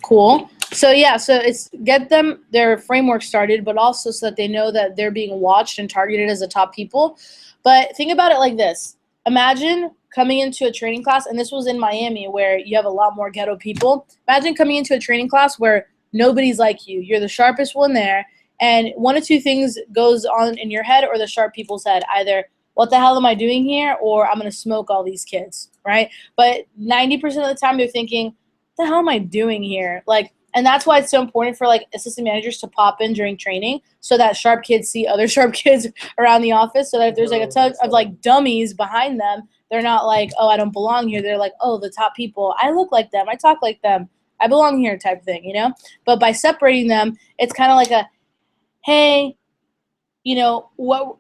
A: Cool. So yeah, so it's get them their framework started, but also so that they know that they're being watched and targeted as the top people. But think about it like this. Imagine coming into a training class, and this was in Miami where you have a lot more ghetto people. Imagine coming into a training class where nobody's like you. You're the sharpest one there, and one of two things goes on in your head or the sharp people's head. Either, what the hell am I doing here? Or I'm going to smoke all these kids, right? But 90% of the time they're thinking, what the hell am I doing here? Like, and that's why it's so important for like assistant managers to pop in during training so that sharp kids see other sharp kids around the office, so that if there's like a ton of like dummies behind them, they're not like, oh, I don't belong here. They're like, oh, the top people, I look like them, I talk like them, I belong here type thing, you know? But by separating them, it's kind of like a, hey, you know, what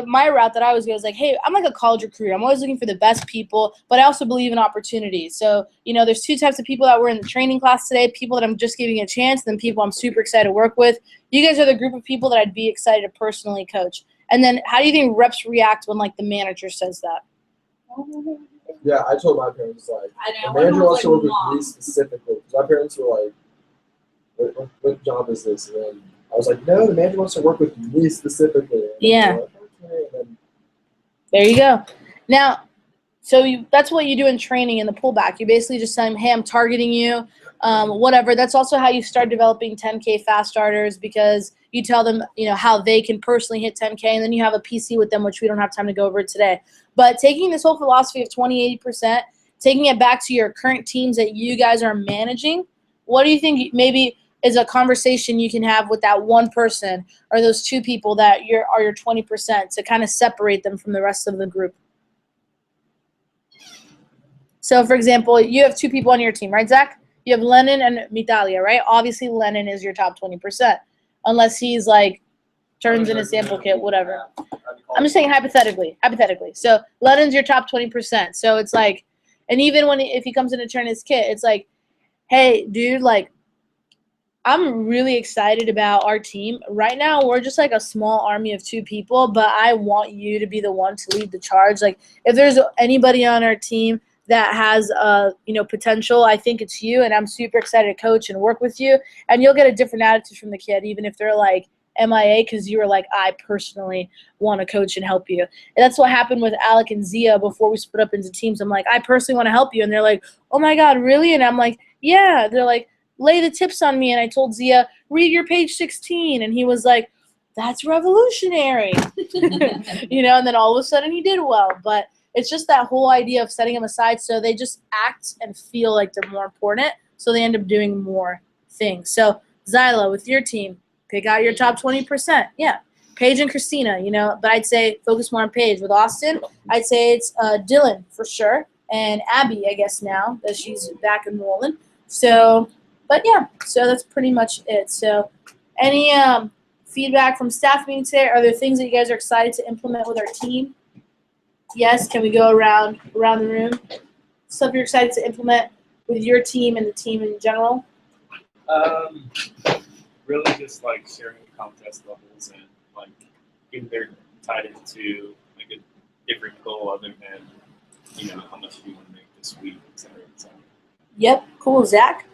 A: my route that I always go is like, hey, I'm like a college recruiter. I'm always looking for the best people, but I also believe in opportunities. So, you know, there's two types of people that were in the training class today, people that I'm just giving a chance, and then people I'm super excited to work with. You guys are the group of people that I'd be excited to personally coach. And then how do you think reps react when like the manager says that?
B: yeah, I told my parents, like,
H: I know.
B: the manager wants to work with
H: Mom.
B: me specifically. Because my parents were like, what job is this? And then I was like, no, the manager wants to work with me specifically. And
A: Yeah.
B: like, okay. And then,
A: There you go. Now, so that's what you do in training in the pullback. You basically just tell them, hey, I'm targeting you, whatever. That's also how you start developing 10K fast starters, because you tell them, you know, how they can personally hit 10K, and then you have a PC with them, which we don't have time to go over today. But taking this whole philosophy of 20, 80%, taking it back to your current teams that you guys are managing, what do you think maybe is a conversation you can have with that one person or those two people that are your 20% to kind of separate them from the rest of the group? So, for example, you have two people on your team, right, Zach? You have Lennon and Mitalia, right? Obviously, Lennon is your top 20%, unless he's like turns in a sample kit, whatever. I'm just saying hypothetically. So Lennon's your top 20%. So it's like, and even if he comes in to turn his kit, it's like, hey, dude, like, I'm really excited about our team. Right now, we're just like a small army of two people, but I want you to be the one to lead the charge. Like, if there's anybody on our team that has potential, I think it's you, and I'm super excited to coach and work with you. And you'll get a different attitude from the kid, even if they're like MIA, because you were like, I personally want to coach and help you. And that's what happened with Alec and Zia before we split up into teams. I'm like, I personally want to help you. And they're like, oh my God, really? And I'm like, yeah. They're like, lay the tips on me. And I told Zia, read your page 16. And he was like, that's revolutionary. And then all of a sudden he did well. But it's just that whole idea of setting them aside so they just act and feel like they're more important, so they end up doing more things. So, Zyla, with your team, pick out your top 20%. Yeah. Paige and Christina, but I'd say focus more on Paige. With Austin, I'd say it's Dylan for sure, and Abby, I guess, now that she's back and rolling. So, but yeah, so that's pretty much it. So, any feedback from staff meeting today? Are there things that you guys are excited to implement with our team? Yes, can we go around the room? Stuff you're excited to implement with your team and the team in general?
D: Really just like sharing contest levels and like getting they're tied into like a different goal other than, how much you want to make this week, et cetera, et cetera.
A: Yep, cool. Zach?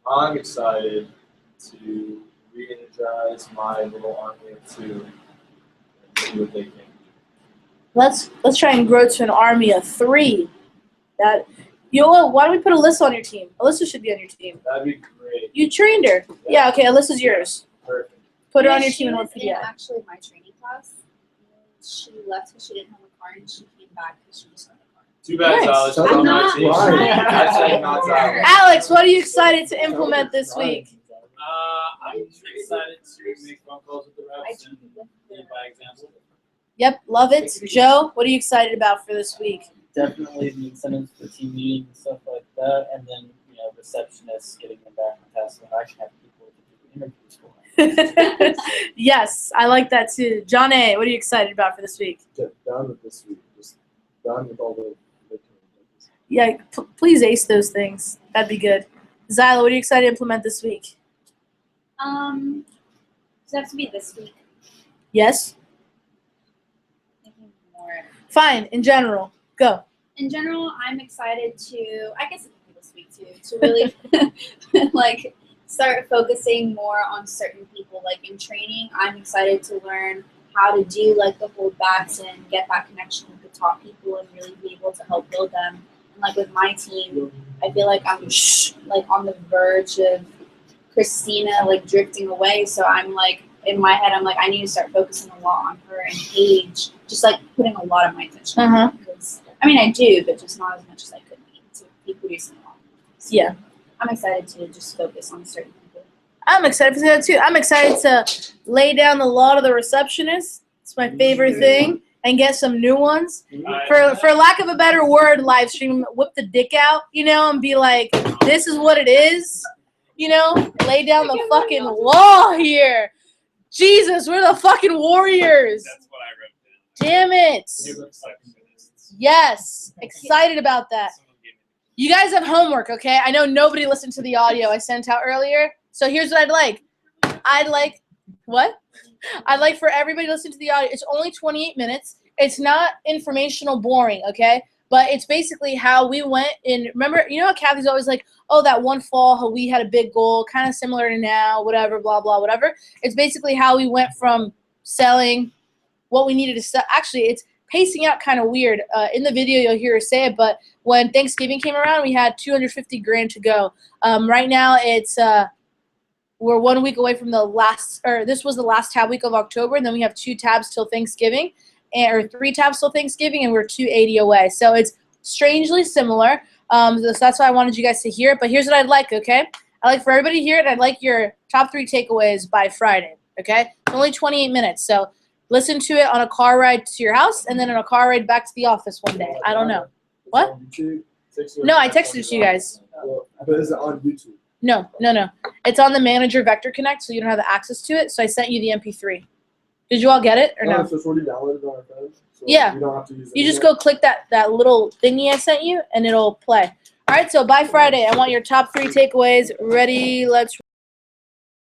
B: I'm excited to re-energize my little army of two and see what they can do.
A: Let's try and grow to an army of 3. Why don't we put Alyssa on your team? Alyssa should be on your team.
B: That'd be great.
A: You trained her. Yeah, okay, Alyssa's yours.
B: Perfect.
A: Put her
C: Yeah,
A: on your
C: she
A: team and
C: was
A: work
C: in
A: yeah.
C: actually my training class. She left because she didn't have a car, and she came back because she just had a car.
F: Too bad,
A: Nice.
F: Alex.
B: I'm
F: on my
C: not
F: team.
C: trying.
B: I said not that.
A: Alex, what are you excited to implement this week?
F: I'm excited to make phone calls with the
C: I
F: reps and
C: trained with
F: lead
C: her.
F: by example.
A: Yep, love it. Joe, what are you excited about for this week?
E: Definitely the incentives for team meetings and stuff like that, and then receptionists getting them back on task when I can have people to do interviews for.
A: Yes, I like that too. John A., what are you excited about for this week?
B: Get done with this week. Just done with all the
A: Yeah, please ace those things. That'd be good. Zyla, what are you excited to implement this week?
C: Does it have to be this week?
A: Yes?
C: Thinking more.
A: Fine. In general, go.
C: In general, I'm excited to, I guess this week too, to really like start focusing more on certain people. Like in training, I'm excited to learn how to do like the holdbacks and get that connection with the top people and really be able to help build them. And like with my team, I feel like I'm like on the verge of Christina like drifting away. So I'm like in my head, I'm like I need to start focusing a lot on her and Paige, just like putting a lot of my attention on her because I mean I do, but just not as much as I could be to be producing a lot. So
A: Yeah.
C: I'm excited to just focus on certain people.
A: I'm excited for that too. I'm excited to lay down the law to the receptionist. It's my favorite thing, and get some new ones. For lack of a better word, live stream, whip the dick out, you know, and be like, this is what it is, you know, lay down the fucking law here. Jesus, we're the fucking warriors.
D: That's what I wrote down.
A: Damn it.
D: New receptionists.
A: Yes, excited about that.
D: Someone gave me
A: You guys have homework, okay? I know nobody listened to the audio I sent out earlier. So here's what I'd like. I'd like for everybody to listen to the audio. It's only 28 minutes. It's not informational boring, okay? But it's basically how we went in. Remember, you know how Kathy's always like, oh, that one fall, how we had a big goal, kind of similar to now, whatever, blah, blah, whatever. It's basically how we went from selling what we needed to sell. Actually, it's pacing out kind of weird. In the video, you'll hear her say it, but when Thanksgiving came around, we had 250 grand to go. Right now, it's we're 1 week away from the last, or this was the last tab week of October, and then we have 2 tabs till Thanksgiving, or 3 tabs till Thanksgiving, and we're 280 away. So it's strangely similar. So that's why I wanted you guys to hear it. But here's what I'd like, okay? I'd like for everybody to hear it. I'd like your top 3 takeaways by Friday, okay? It's only 28 minutes, so listen to it on a car ride to your house and then on a car ride back to the office one day. I don't know. What? No, I texted it to you guys.
B: But is it on YouTube?
A: No. It's on the Manager Vector Connect, so you don't have access to it. So I sent you the MP3. Did you all get it or no?
B: So it's already downloaded on our phone. So
A: Yeah.
B: You don't have to use it.
A: You just go click that little thingy I sent you, and it'll play. All right, so by Friday, I want your top 3 takeaways. Ready? Let's